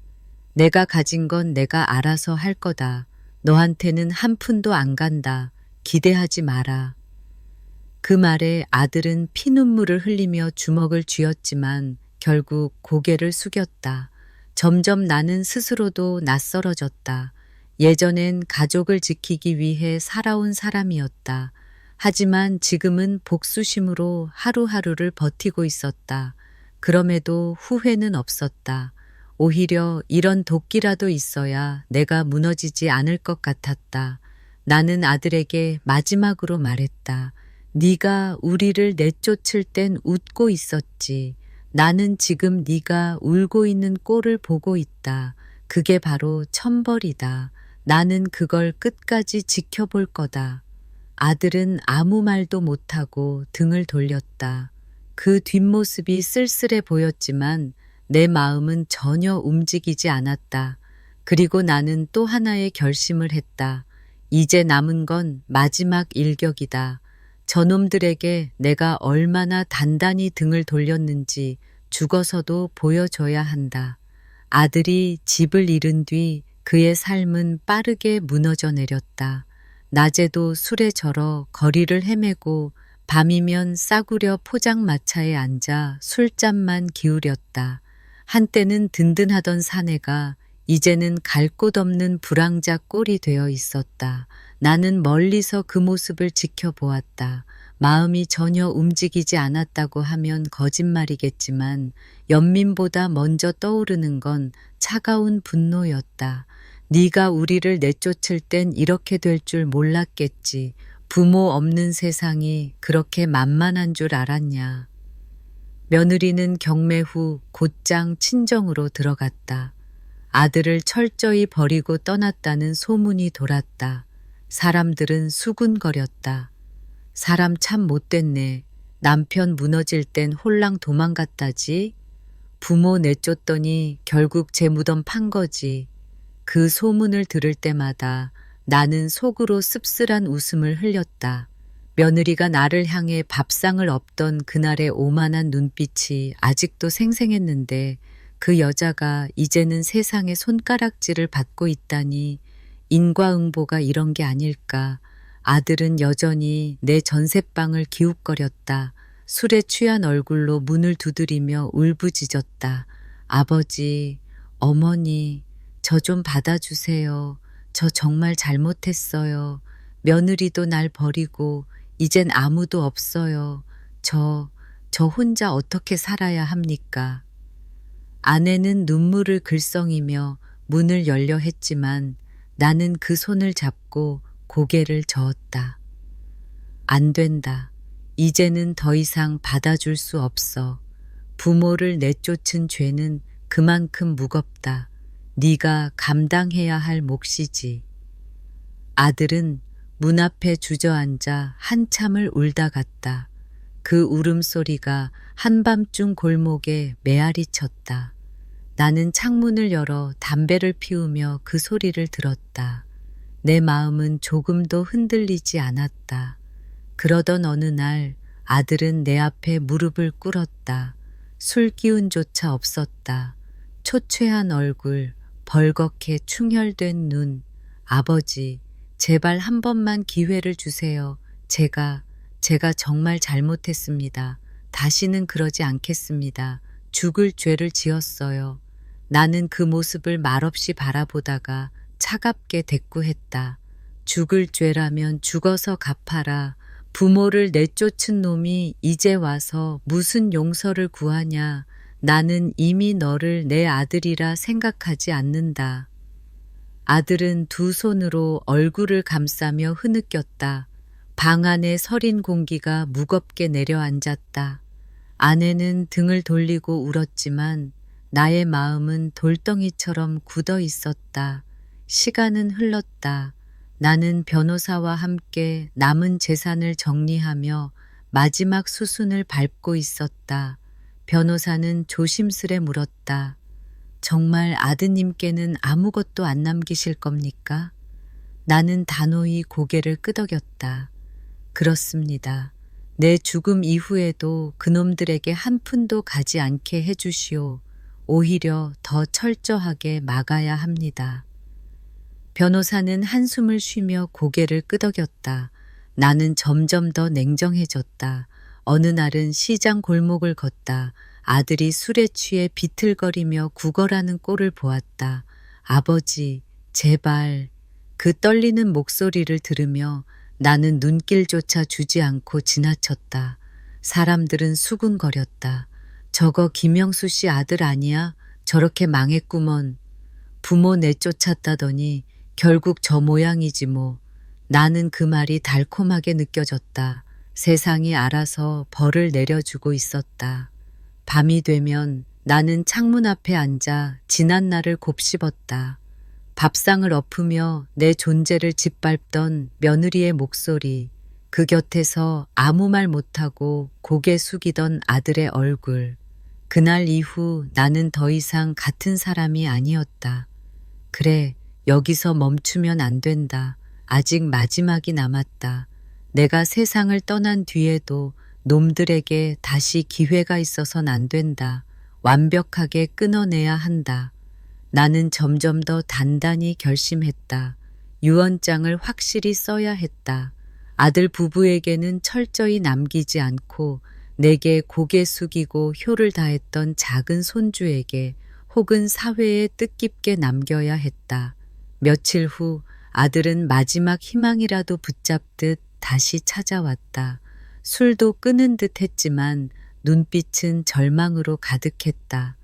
내가 가진 건 내가 알아서 할 거다. 너한테는 한 푼도 안 간다. 기대하지 마라. 그 말에 아들은 피눈물을 흘리며 주먹을 쥐었지만 결국 고개를 숙였다. 점점 나는 스스로도 낯설어졌다. 예전엔 가족을 지키기 위해 살아온 사람이었다. 하지만 지금은 복수심으로 하루하루를 버티고 있었다. 그럼에도 후회는 없었다. 오히려 이런 도끼라도 있어야 내가 무너지지 않을 것 같았다. 나는 아들에게 마지막으로 말했다. 네가 우리를 내쫓을 땐 웃고 있었지. 나는 지금 네가 울고 있는 꼴을 보고 있다. 그게 바로 천벌이다. 나는 그걸 끝까지 지켜볼 거다. 아들은 아무 말도 못하고 등을 돌렸다. 그 뒷모습이 쓸쓸해 보였지만 내 마음은 전혀 움직이지 않았다. 그리고 나는 또 하나의 결심을 했다. 이제 남은 건 마지막 일격이다. 저놈들에게 내가 얼마나 단단히 등을 돌렸는지 죽어서도 보여줘야 한다. 아들이 집을 잃은 뒤 그의 삶은 빠르게 무너져 내렸다. 낮에도 술에 절어 거리를 헤매고 밤이면 싸구려 포장마차에 앉아 술잔만 기울였다. 한때는 든든하던 사내가 이제는 갈 곳 없는 불황자 꼴이 되어 있었다. 나는 멀리서 그 모습을 지켜보았다. 마음이 전혀 움직이지 않았다고 하면 거짓말이겠지만 연민보다 먼저 떠오르는 건 차가운 분노였다. 네가 우리를 내쫓을 땐 이렇게 될 줄 몰랐겠지. 부모 없는 세상이 그렇게 만만한 줄 알았냐. 며느리는 경매 후 곧장 친정으로 들어갔다. 아들을 철저히 버리고 떠났다는 소문이 돌았다. 사람들은 수군거렸다. 사람 참 못됐네. 남편 무너질 땐 홀랑 도망갔다지. 부모 내쫓더니 결국 제 무덤 판 거지. 그 소문을 들을 때마다 나는 속으로 씁쓸한 웃음을 흘렸다. 며느리가 나를 향해 밥상을 엎던 그날의 오만한 눈빛이 아직도 생생했는데 그 여자가 이제는 세상에 손가락질을 받고 있다니 인과응보가 이런 게 아닐까. 아들은 여전히 내 전셋방을 기웃거렸다. 술에 취한 얼굴로 문을 두드리며 울부짖었다. 아버지, 어머니, 저 좀 받아주세요. 저 정말 잘못했어요. 며느리도 날 버리고 이젠 아무도 없어요. 저 혼자 어떻게 살아야 합니까? 아내는 눈물을 글썽이며 문을 열려 했지만 나는 그 손을 잡고 고개를 저었다. 안 된다. 이제는 더 이상 받아줄 수 없어. 부모를 내쫓은 죄는 그만큼 무겁다. 네가 감당해야 할 몫이지. 아들은 문 앞에 주저앉아 한참을 울다 갔다. 그 울음소리가 한밤중 골목에 메아리 쳤다. 나는 창문을 열어 담배를 피우며 그 소리를 들었다. 내 마음은 조금도 흔들리지 않았다. 그러던 어느 날 아들은 내 앞에 무릎을 꿇었다. 술 기운조차 없었다. 초췌한 얼굴, 벌겋게 충혈된 눈. 아버지, 제발 한 번만 기회를 주세요. 제가 정말 잘못했습니다. 다시는 그러지 않겠습니다. 죽을 죄를 지었어요. 나는 그 모습을 말없이 바라보다가 차갑게 대꾸했다. 죽을 죄라면 죽어서 갚아라. 부모를 내쫓은 놈이 이제 와서 무슨 용서를 구하냐. 나는 이미 너를 내 아들이라 생각하지 않는다. 아들은 두 손으로 얼굴을 감싸며 흐느꼈다. 방 안에 서린 공기가 무겁게 내려앉았다. 아내는 등을 돌리고 울었지만 나의 마음은 돌덩이처럼 굳어 있었다. 시간은 흘렀다. 나는 변호사와 함께 남은 재산을 정리하며 마지막 수순을 밟고 있었다. 변호사는 조심스레 물었다. 정말 아드님께는 아무것도 안 남기실 겁니까? 나는 단호히 고개를 끄덕였다. 그렇습니다. 내 죽음 이후에도 그놈들에게 한 푼도 가지 않게 해주시오. 오히려 더 철저하게 막아야 합니다. 변호사는 한숨을 쉬며 고개를 끄덕였다. 나는 점점 더 냉정해졌다. 어느 날은 시장 골목을 걷다. 아들이 술에 취해 비틀거리며 구걸하는 꼴을 보았다. 아버지, 제발. 그 떨리는 목소리를 들으며 나는 눈길조차 주지 않고 지나쳤다. 사람들은 수군거렸다. 저거 김영수 씨 아들 아니야? 저렇게 망했구먼. 부모 내쫓았다더니 결국 저 모양이지 뭐. 나는 그 말이 달콤하게 느껴졌다. 세상이 알아서 벌을 내려주고 있었다. 밤이 되면 나는 창문 앞에 앉아 지난 날을 곱씹었다. 밥상을 엎으며 내 존재를 짓밟던 며느리의 목소리, 그 곁에서 아무 말 못하고 고개 숙이던 아들의 얼굴. 그날 이후 나는 더 이상 같은 사람이 아니었다. 그래, 여기서 멈추면 안 된다. 아직 마지막이 남았다. 내가 세상을 떠난 뒤에도 놈들에게 다시 기회가 있어선 안 된다. 완벽하게 끊어내야 한다. 나는 점점 더 단단히 결심했다. 유언장을 확실히 써야 했다. 아들 부부에게는 철저히 남기지 않고 내게 고개 숙이고 효를 다했던 작은 손주에게 혹은 사회에 뜻깊게 남겨야 했다. 며칠 후 아들은 마지막 희망이라도 붙잡듯 다시 찾아왔다. 술도 끄는 듯 했지만 눈빛은 절망으로 가득했다.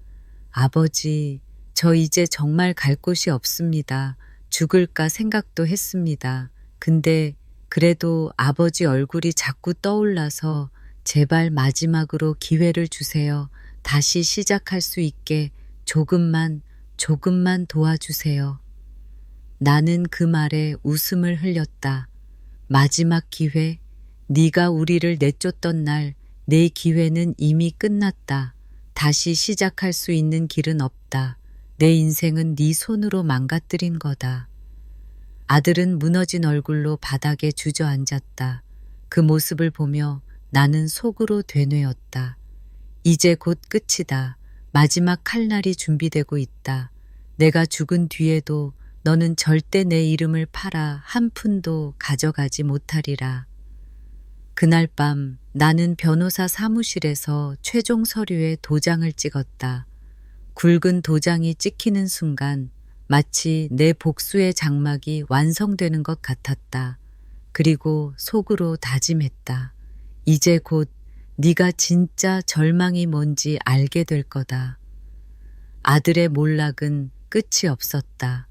아버지, 저 이제 정말 갈 곳이 없습니다. 죽을까 생각도 했습니다. 근데 그래도 아버지 얼굴이 자꾸 떠올라서 제발 마지막으로 기회를 주세요. 다시 시작할 수 있게 조금만 조금만 도와주세요. 나는 그 말에 웃음을 흘렸다. 마지막 기회, 네가 우리를 내쫓던 날 내 기회는 이미 끝났다. 다시 시작할 수 있는 길은 없다. 내 인생은 네 손으로 망가뜨린 거다. 아들은 무너진 얼굴로 바닥에 주저앉았다. 그 모습을 보며 나는 속으로 되뇌었다. 이제 곧 끝이다. 마지막 칼날이 준비되고 있다. 내가 죽은 뒤에도 너는 절대 내 이름을 팔아 한 푼도 가져가지 못하리라. 그날 밤 나는 변호사 사무실에서 최종 서류에 도장을 찍었다. 굵은 도장이 찍히는 순간 마치 내 복수의 장막이 완성되는 것 같았다. 그리고 속으로 다짐했다. 이제 곧 네가 진짜 절망이 뭔지 알게 될 거다. 아들의 몰락은 끝이 없었다.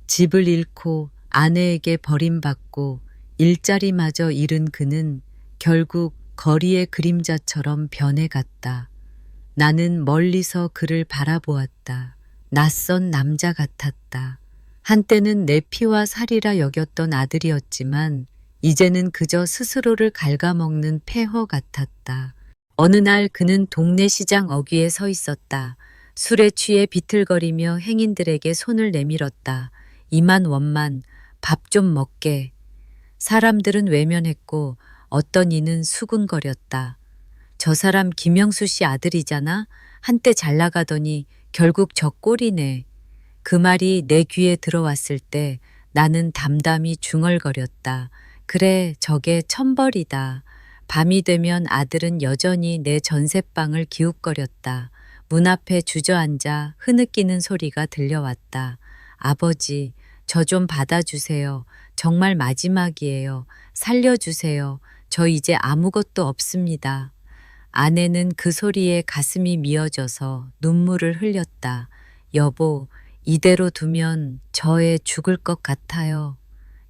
집을 잃고 아내에게 버림받고 일자리마저 잃은 그는 결국 거리의 그림자처럼 변해갔다. 나는 멀리서 그를 바라보았다. 낯선 남자 같았다. 한때는 내 피와 살이라 여겼던 아들이었지만 이제는 그저 스스로를 갉아먹는 폐허 같았다. 어느 날 그는 동네 시장 어귀에 서 있었다. 술에 취해 비틀거리며 행인들에게 손을 내밀었다. 이만 원만 밥 좀 먹게. 사람들은 외면했고 어떤 이는 수군거렸다. 저 사람 김영수 씨 아들이잖아. 한때 잘 나가더니 결국 저 꼴이네. 그 말이 내 귀에 들어왔을 때 나는 담담히 중얼거렸다. 그래, 저게 천벌이다. 밤이 되면 아들은 여전히 내 전셋방을 기웃거렸다. 문 앞에 주저앉아 흐느끼는 소리가 들려왔다. 아버지, 저 좀 받아주세요. 정말 마지막이에요. 살려주세요. 저 이제 아무것도 없습니다. 아내는 그 소리에 가슴이 미어져서 눈물을 흘렸다. 여보, 이대로 두면 저 애 죽을 것 같아요.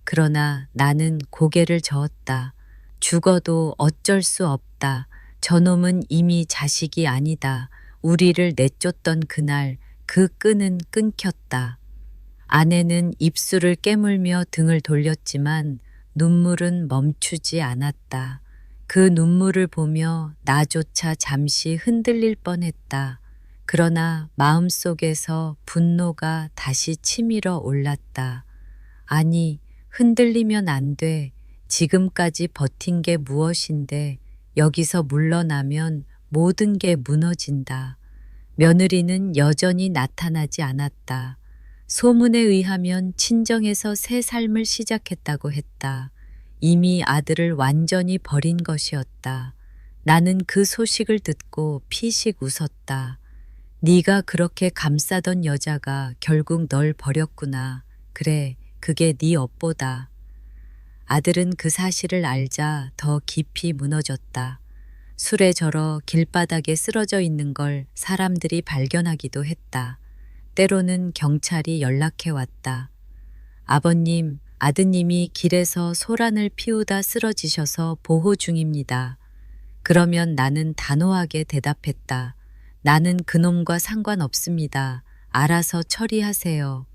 그러나 나는 고개를 저었다. 죽어도 어쩔 수 없다. 저놈은 이미 자식이 아니다. 우리를 내쫓던 그날 그 끈은 끊겼다. 아내는 입술을 깨물며 등을 돌렸지만 눈물은 멈추지 않았다. 그 눈물을 보며 나조차 잠시 흔들릴 뻔했다. 그러나 마음속에서 분노가 다시 치밀어 올랐다. 아니, 흔들리면 안 돼. 지금까지 버틴 게 무엇인데 여기서 물러나면 모든 게 무너진다. 며느리는 여전히 나타나지 않았다. 소문에 의하면 친정에서 새 삶을 시작했다고 했다. 이미 아들을 완전히 버린 것이었다. 나는 그 소식을 듣고 피식 웃었다. 네가 그렇게 감싸던 여자가 결국 널 버렸구나. 그래, 그게 네 업보다. 아들은 그 사실을 알자 더 깊이 무너졌다. 술에 절어 길바닥에 쓰러져 있는 걸 사람들이 발견하기도 했다. 때로는 경찰이 연락해 왔다. 아버님, 아드님이 길에서 소란을 피우다 쓰러지셔서 보호 중입니다. 그러면 나는 단호하게 대답했다. 나는 그놈과 상관없습니다. 알아서 처리하세요.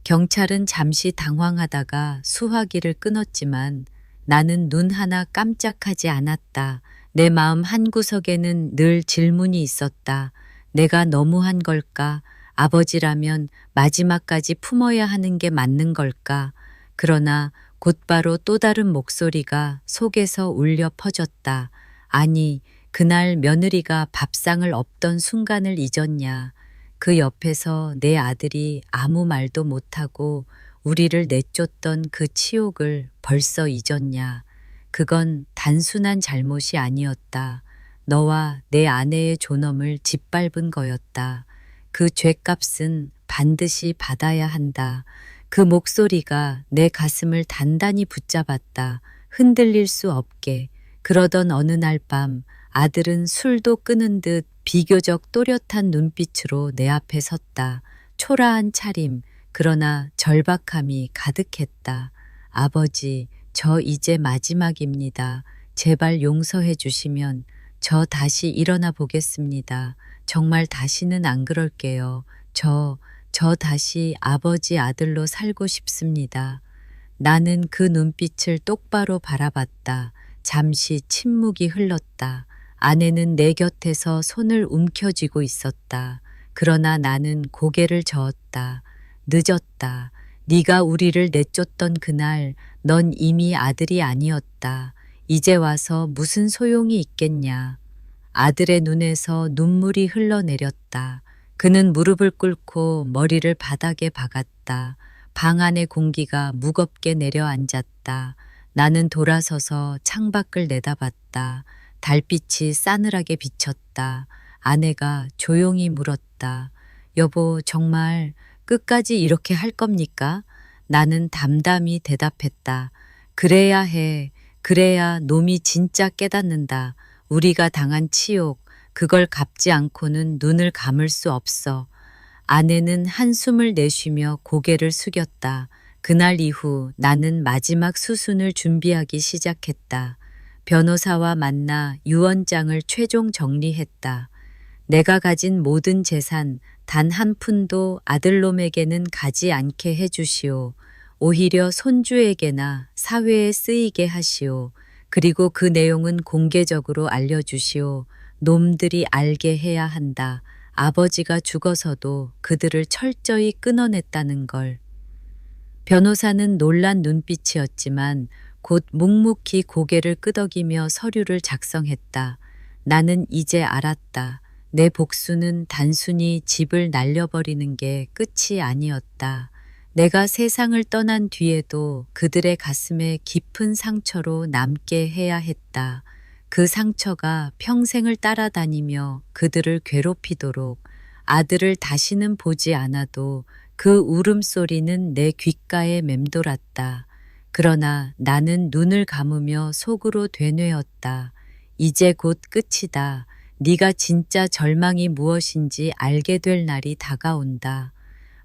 경찰은 잠시 당황하다가 수화기를 끊었지만 나는 눈 하나 깜짝하지 않았다. 내 마음 한구석에는 늘 질문이 있었다. 내가 너무한 걸까? 아버지라면 마지막까지 품어야 하는 게 맞는 걸까? 그러나 곧바로 또 다른 목소리가 속에서 울려 퍼졌다. 아니, 그날 며느리가 밥상을 엎던 순간을 잊었냐. 그 옆에서 내 아들이 아무 말도 못하고 우리를 내쫓던 그 치욕을 벌써 잊었냐. 그건 단순한 잘못이 아니었다. 너와 내 아내의 존엄을 짓밟은 거였다. 그 죗값은 반드시 받아야 한다. 그 목소리가 내 가슴을 단단히 붙잡았다. 흔들릴 수 없게. 그러던 어느 날 밤 아들은 술도 끊은 듯 비교적 또렷한 눈빛으로 내 앞에 섰다. 초라한 차림, 그러나 절박함이 가득했다. 아버지, 저 이제 마지막입니다. 제발 용서해 주시면 저 다시 일어나 보겠습니다. 정말 다시는 안 그럴게요. 저 다시 아버지 아들로 살고 싶습니다. 나는 그 눈빛을 똑바로 바라봤다. 잠시 침묵이 흘렀다. 아내는 내 곁에서 손을 움켜쥐고 있었다. 그러나 나는 고개를 저었다. 늦었다. 네가 우리를 내쫓던 그날 넌 이미 아들이 아니었다. 이제 와서 무슨 소용이 있겠냐. 아들의 눈에서 눈물이 흘러내렸다. 그는 무릎을 꿇고 머리를 바닥에 박았다. 방 안의 공기가 무겁게 내려앉았다. 나는 돌아서서 창밖을 내다봤다. 달빛이 싸늘하게 비쳤다. 아내가 조용히 물었다. 여보, 정말 끝까지 이렇게 할 겁니까? 나는 담담히 대답했다. 그래야 해. 그래야 놈이 진짜 깨닫는다. 우리가 당한 치욕, 그걸 갚지 않고는 눈을 감을 수 없어. 아내는 한숨을 내쉬며 고개를 숙였다. 그날 이후 나는 마지막 수순을 준비하기 시작했다. 변호사와 만나 유언장을 최종 정리했다. 내가 가진 모든 재산 단 한 푼도 아들놈에게는 가지 않게 해주시오. 오히려 손주에게나 사회에 쓰이게 하시오. 그리고 그 내용은 공개적으로 알려주시오. 놈들이 알게 해야 한다. 아버지가 죽어서도 그들을 철저히 끊어냈다는 걸. 변호사는 놀란 눈빛이었지만 곧 묵묵히 고개를 끄덕이며 서류를 작성했다. 나는 이제 알았다. 내 복수는 단순히 집을 날려버리는 게 끝이 아니었다. 내가 세상을 떠난 뒤에도 그들의 가슴에 깊은 상처로 남게 해야 했다. 그 상처가 평생을 따라다니며 그들을 괴롭히도록 아들을 다시는 보지 않아도 그 울음소리는 내 귓가에 맴돌았다. 그러나 나는 눈을 감으며 속으로 되뇌었다. 이제 곧 끝이다. 네가 진짜 절망이 무엇인지 알게 될 날이 다가온다.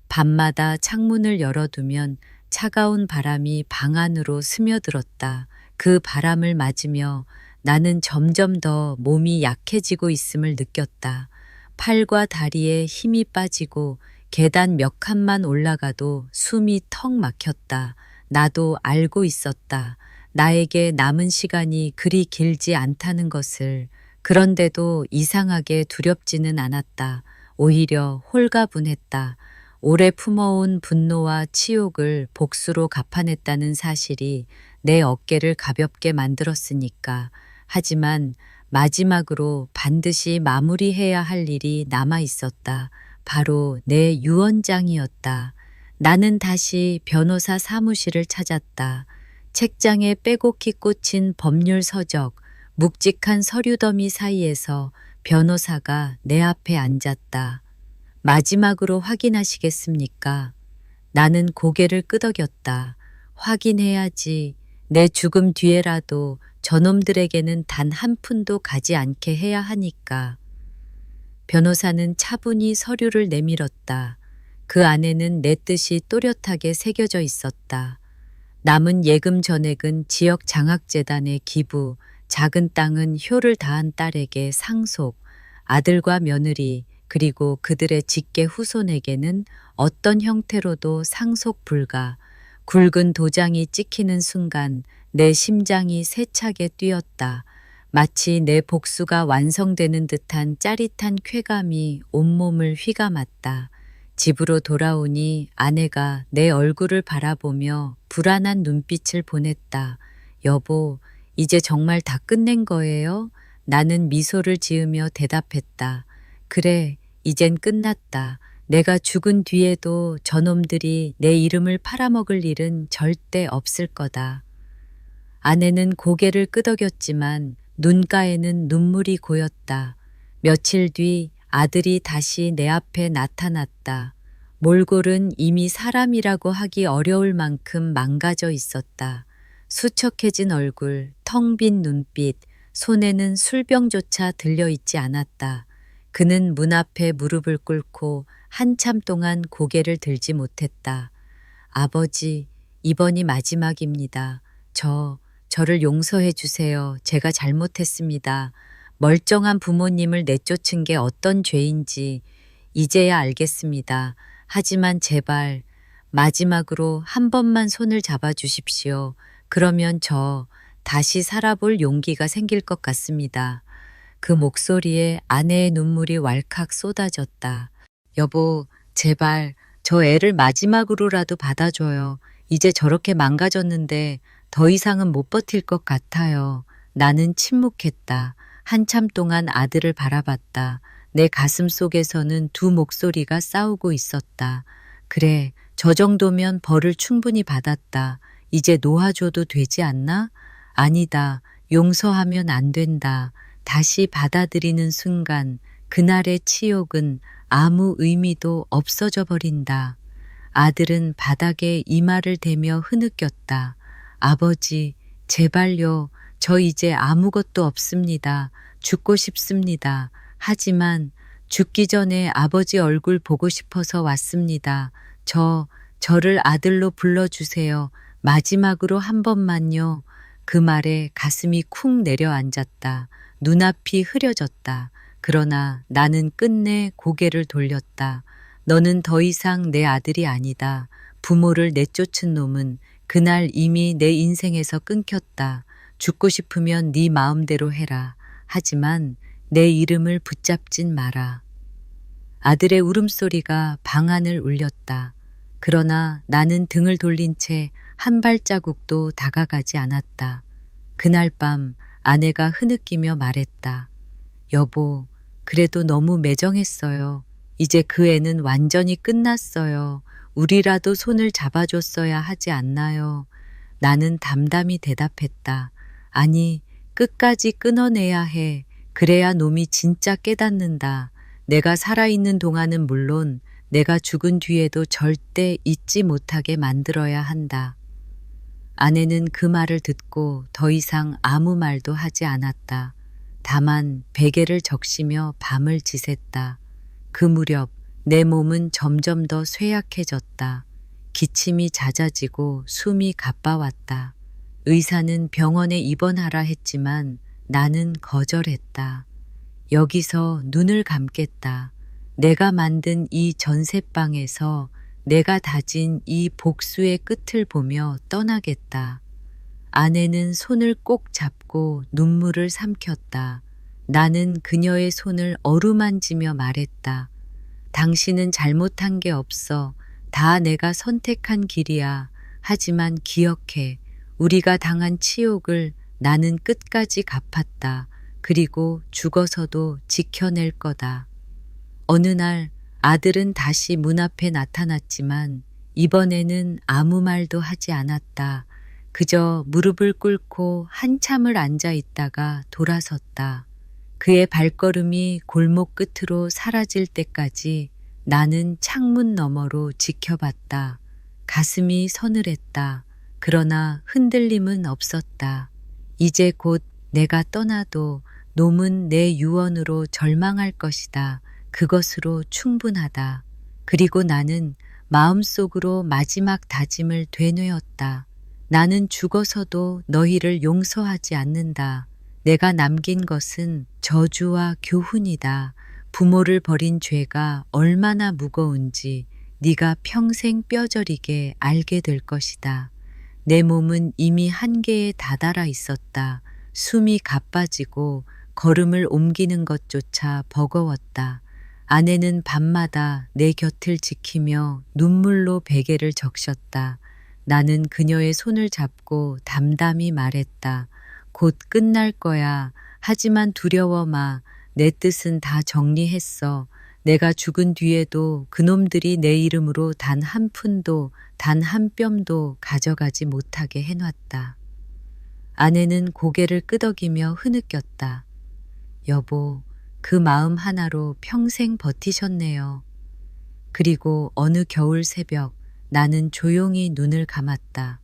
밤마다 창문을 열어두면 차가운 바람이 방 안으로 스며들었다. 그 바람을 맞으며 나는 점점 더 몸이 약해지고 있음을 느꼈다. 팔과 다리에 힘이 빠지고 계단 몇 칸만 올라가도 숨이 턱 막혔다. 나도 알고 있었다. 나에게 남은 시간이 그리 길지 않다는 것을. 그런데도 이상하게 두렵지는 않았다. 오히려 홀가분했다. 오래 품어온 분노와 치욕을 복수로 갚아냈다는 사실이 내 어깨를 가볍게 만들었으니까. 하지만 마지막으로 반드시 마무리해야 할 일이 남아 있었다. 바로 내 유언장이었다. 나는 다시 변호사 사무실을 찾았다. 책장에 빼곡히 꽂힌 법률 서적, 묵직한 서류 더미 사이에서 변호사가 내 앞에 앉았다. 마지막으로 확인하시겠습니까? 나는 고개를 끄덕였다. 확인해야지. 내 죽음 뒤에라도 저놈들에게는 단 한 푼도 가지 않게 해야 하니까. 변호사는 차분히 서류를 내밀었다. 그 안에는 내 뜻이 또렷하게 새겨져 있었다. 남은 예금 전액은 지역 장학재단에 기부, 작은 땅은 효를 다한 딸에게 상속, 아들과 며느리, 그리고 그들의 직계 후손에게는 어떤 형태로도 상속 불가. 굵은 도장이 찍히는 순간 내 심장이 세차게 뛰었다. 마치 내 복수가 완성되는 듯한 짜릿한 쾌감이 온몸을 휘감았다. 집으로 돌아오니 아내가 내 얼굴을 바라보며 불안한 눈빛을 보냈다. 여보, 이제 정말 다 끝낸 거예요? 나는 미소를 지으며 대답했다. 그래, 이젠 끝났다. 내가 죽은 뒤에도 저놈들이 내 이름을 팔아먹을 일은 절대 없을 거다. 아내는 고개를 끄덕였지만 눈가에는 눈물이 고였다. 며칠 뒤 아들이 다시 내 앞에 나타났다. 몰골은 이미 사람이라고 하기 어려울 만큼 망가져 있었다. 수척해진 얼굴, 텅 빈 눈빛, 손에는 술병조차 들려있지 않았다. 그는 문 앞에 무릎을 꿇고 한참 동안 고개를 들지 못했다. 아버지, 이번이 마지막입니다. 저를 용서해 주세요. 제가 잘못했습니다. 멀쩡한 부모님을 내쫓은 게 어떤 죄인지 이제야 알겠습니다. 하지만 제발 마지막으로 한 번만 손을 잡아 주십시오. 그러면 저 다시 살아볼 용기가 생길 것 같습니다. 그 목소리에 아내의 눈물이 왈칵 쏟아졌다. 여보, 제발 저 애를 마지막으로라도 받아줘요. 이제 저렇게 망가졌는데 더 이상은 못 버틸 것 같아요. 나는 침묵했다. 한참 동안 아들을 바라봤다. 내 가슴 속에서는 두 목소리가 싸우고 있었다. 그래, 저 정도면 벌을 충분히 받았다. 이제 놓아줘도 되지 않나? 아니다. 용서하면 안 된다. 다시 받아들이는 순간 그날의 치욕은 아무 의미도 없어져 버린다. 아들은 바닥에 이마를 대며 흐느꼈다. 아버지, 제발요. 저 이제 아무것도 없습니다. 죽고 싶습니다. 하지만 죽기 전에 아버지 얼굴 보고 싶어서 왔습니다. 저를 아들로 불러주세요. 마지막으로 한 번만요. 그 말에 가슴이 쿵 내려앉았다. 눈앞이 흐려졌다. 그러나 나는 끝내 고개를 돌렸다. 너는 더 이상 내 아들이 아니다. 부모를 내쫓은 놈은 그날 이미 내 인생에서 끊겼다. 죽고 싶으면 네 마음대로 해라. 하지만 내 이름을 붙잡진 마라. 아들의 울음소리가 방 안을 울렸다. 그러나 나는 등을 돌린 채 한 발자국도 다가가지 않았다. 그날 밤 아내가 흐느끼며 말했다. 여보, 그래도 너무 매정했어요. 이제 그 애는 완전히 끝났어요. 우리라도 손을 잡아줬어야 하지 않나요? 나는 담담히 대답했다. 아니, 끝까지 끊어내야 해. 그래야 놈이 진짜 깨닫는다. 내가 살아있는 동안은 물론 내가 죽은 뒤에도 절대 잊지 못하게 만들어야 한다. 아내는 그 말을 듣고 더 이상 아무 말도 하지 않았다. 다만 베개를 적시며 밤을 지샜다. 그 무렵 내 몸은 점점 더 쇠약해졌다. 기침이 잦아지고 숨이 가빠왔다. 의사는 병원에 입원하라 했지만 나는 거절했다. 여기서 눈을 감겠다. 내가 만든 이 전셋방에서 내가 다진 이 복수의 끝을 보며 떠나겠다. 아내는 손을 꼭 잡고 눈물을 삼켰다. 나는 그녀의 손을 어루만지며 말했다. 당신은 잘못한 게 없어. 다 내가 선택한 길이야. 하지만 기억해. 우리가 당한 치욕을 나는 끝까지 갚았다. 그리고 죽어서도 지켜낼 거다. 어느 날 아들은 다시 문 앞에 나타났지만 이번에는 아무 말도 하지 않았다. 그저 무릎을 꿇고 한참을 앉아 있다가 돌아섰다. 그의 발걸음이 골목 끝으로 사라질 때까지 나는 창문 너머로 지켜봤다. 가슴이 서늘했다. 그러나 흔들림은 없었다. 이제 곧 내가 떠나도 놈은 내 유언으로 절망할 것이다. 그것으로 충분하다. 그리고 나는 마음속으로 마지막 다짐을 되뇌었다. 나는 죽어서도 너희를 용서하지 않는다. 내가 남긴 것은 저주와 교훈이다. 부모를 버린 죄가 얼마나 무거운지 네가 평생 뼈저리게 알게 될 것이다. 내 몸은 이미 한계에 다다라 있었다. 숨이 가빠지고 걸음을 옮기는 것조차 버거웠다. 아내는 밤마다 내 곁을 지키며 눈물로 베개를 적셨다. 나는 그녀의 손을 잡고 담담히 말했다. 곧 끝날 거야. 하지만 두려워 마. 내 뜻은 다 정리했어. 내가 죽은 뒤에도 그놈들이 내 이름으로 단 한 푼도, 단 한 뼘도 가져가지 못하게 해놨다. 아내는 고개를 끄덕이며 흐느꼈다. 여보, 그 마음 하나로 평생 버티셨네요. 그리고 어느 겨울 새벽 나는 조용히 눈을 감았다.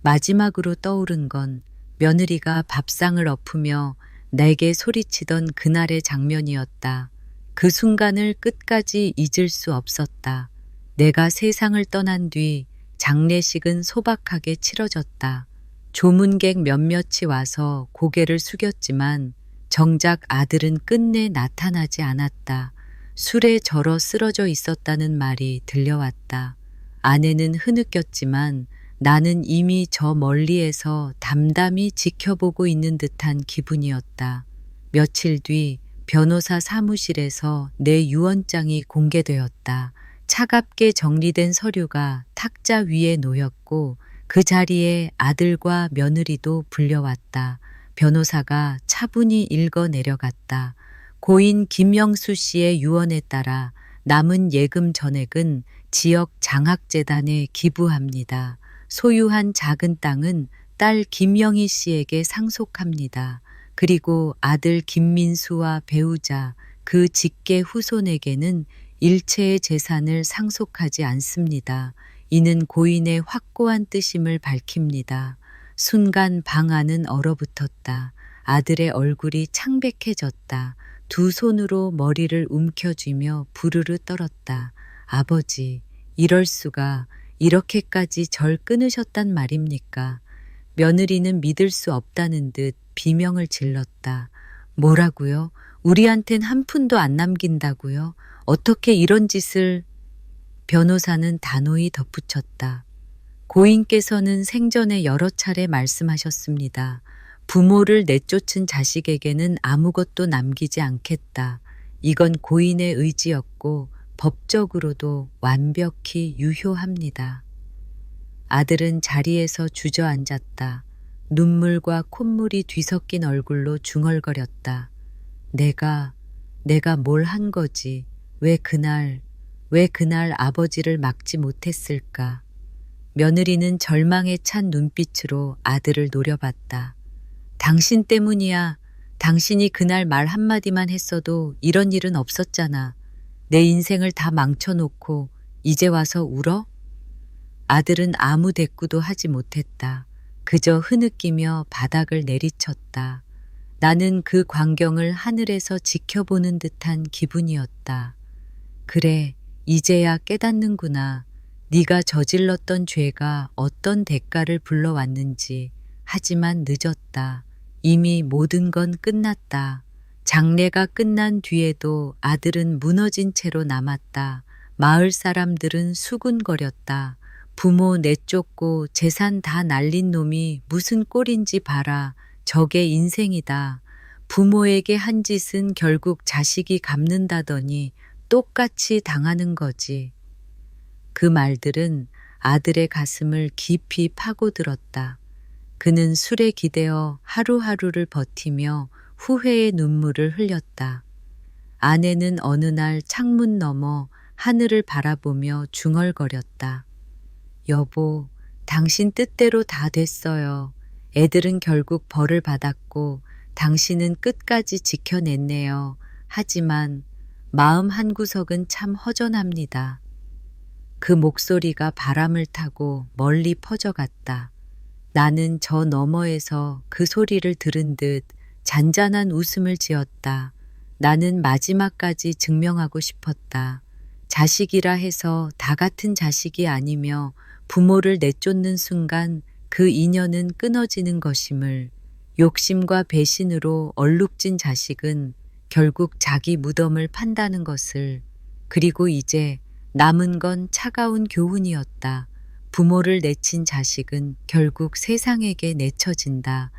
마지막으로 떠오른 건 며느리가 밥상을 엎으며 내게 소리치던 그날의 장면이었다. 그 순간을 끝까지 잊을 수 없었다. 내가 세상을 떠난 뒤 장례식은 소박하게 치러졌다. 조문객 몇몇이 와서 고개를 숙였지만 정작 아들은 끝내 나타나지 않았다. 술에 절어 쓰러져 있었다는 말이 들려왔다. 아내는 흐느꼈지만 나는 이미 저 멀리에서 담담히 지켜보고 있는 듯한 기분이었다. 며칠 뒤 변호사 사무실에서 내 유언장이 공개되었다. 차갑게 정리된 서류가 탁자 위에 놓였고 그 자리에 아들과 며느리도 불려왔다. 변호사가 차분히 읽어 내려갔다. 고인 김명수 씨의 유언에 따라 남은 예금 전액은 지역 장학재단에 기부합니다. 소유한 작은 땅은 딸 김영희 씨에게 상속합니다. 그리고 아들 김민수와 배우자 그 직계 후손에게는 일체의 재산을 상속하지 않습니다. 이는 고인의 확고한 뜻임을 밝힙니다. 순간 방 안은 얼어붙었다. 아들의 얼굴이 창백해졌다. 두 손으로 머리를 움켜쥐며 부르르 떨었다. 아버지, 이럴 수가, 이렇게까지 절 끊으셨단 말입니까? 며느리는 믿을 수 없다는 듯 비명을 질렀다. 뭐라고요? 우리한텐 한 푼도 안 남긴다고요? 어떻게 이런 짓을... 변호사는 단호히 덧붙였다. 고인께서는 생전에 여러 차례 말씀하셨습니다. 부모를 내쫓은 자식에게는 아무것도 남기지 않겠다. 이건 고인의 의지였고 법적으로도 완벽히 유효합니다. 아들은 자리에서 주저앉았다. 눈물과 콧물이 뒤섞인 얼굴로 중얼거렸다. 내가 뭘 한 거지? 왜 그날 아버지를 막지 못했을까? 며느리는 절망에 찬 눈빛으로 아들을 노려봤다. 당신 때문이야. 당신이 그날 말 한마디만 했어도 이런 일은 없었잖아. 내 인생을 다 망쳐놓고 이제 와서 울어? 아들은 아무 대꾸도 하지 못했다. 그저 흐느끼며 바닥을 내리쳤다. 나는 그 광경을 하늘에서 지켜보는 듯한 기분이었다. 그래, 이제야 깨닫는구나. 네가 저질렀던 죄가 어떤 대가를 불러왔는지. 하지만 늦었다. 이미 모든 건 끝났다. 장례가 끝난 뒤에도 아들은 무너진 채로 남았다. 마을 사람들은 수군거렸다. 부모 내쫓고 재산 다 날린 놈이 무슨 꼴인지 봐라. 저게 인생이다. 부모에게 한 짓은 결국 자식이 갚는다더니 똑같이 당하는 거지. 그 말들은 아들의 가슴을 깊이 파고들었다. 그는 술에 기대어 하루하루를 버티며 후회의 눈물을 흘렸다. 아내는 어느 날 창문 너머 하늘을 바라보며 중얼거렸다. 여보, 당신 뜻대로 다 됐어요. 애들은 결국 벌을 받았고 당신은 끝까지 지켜냈네요. 하지만 마음 한구석은 참 허전합니다. 그 목소리가 바람을 타고 멀리 퍼져갔다. 나는 저 너머에서 그 소리를 들은 듯 잔잔한 웃음을 지었다. 나는 마지막까지 증명하고 싶었다. 자식이라 해서 다 같은 자식이 아니며 부모를 내쫓는 순간 그 인연은 끊어지는 것임을, 욕심과 배신으로 얼룩진 자식은 결국 자기 무덤을 판다는 것을, 그리고 이제 남은 건 차가운 교훈이었다. 부모를 내친 자식은 결국 세상에게 내쳐진다.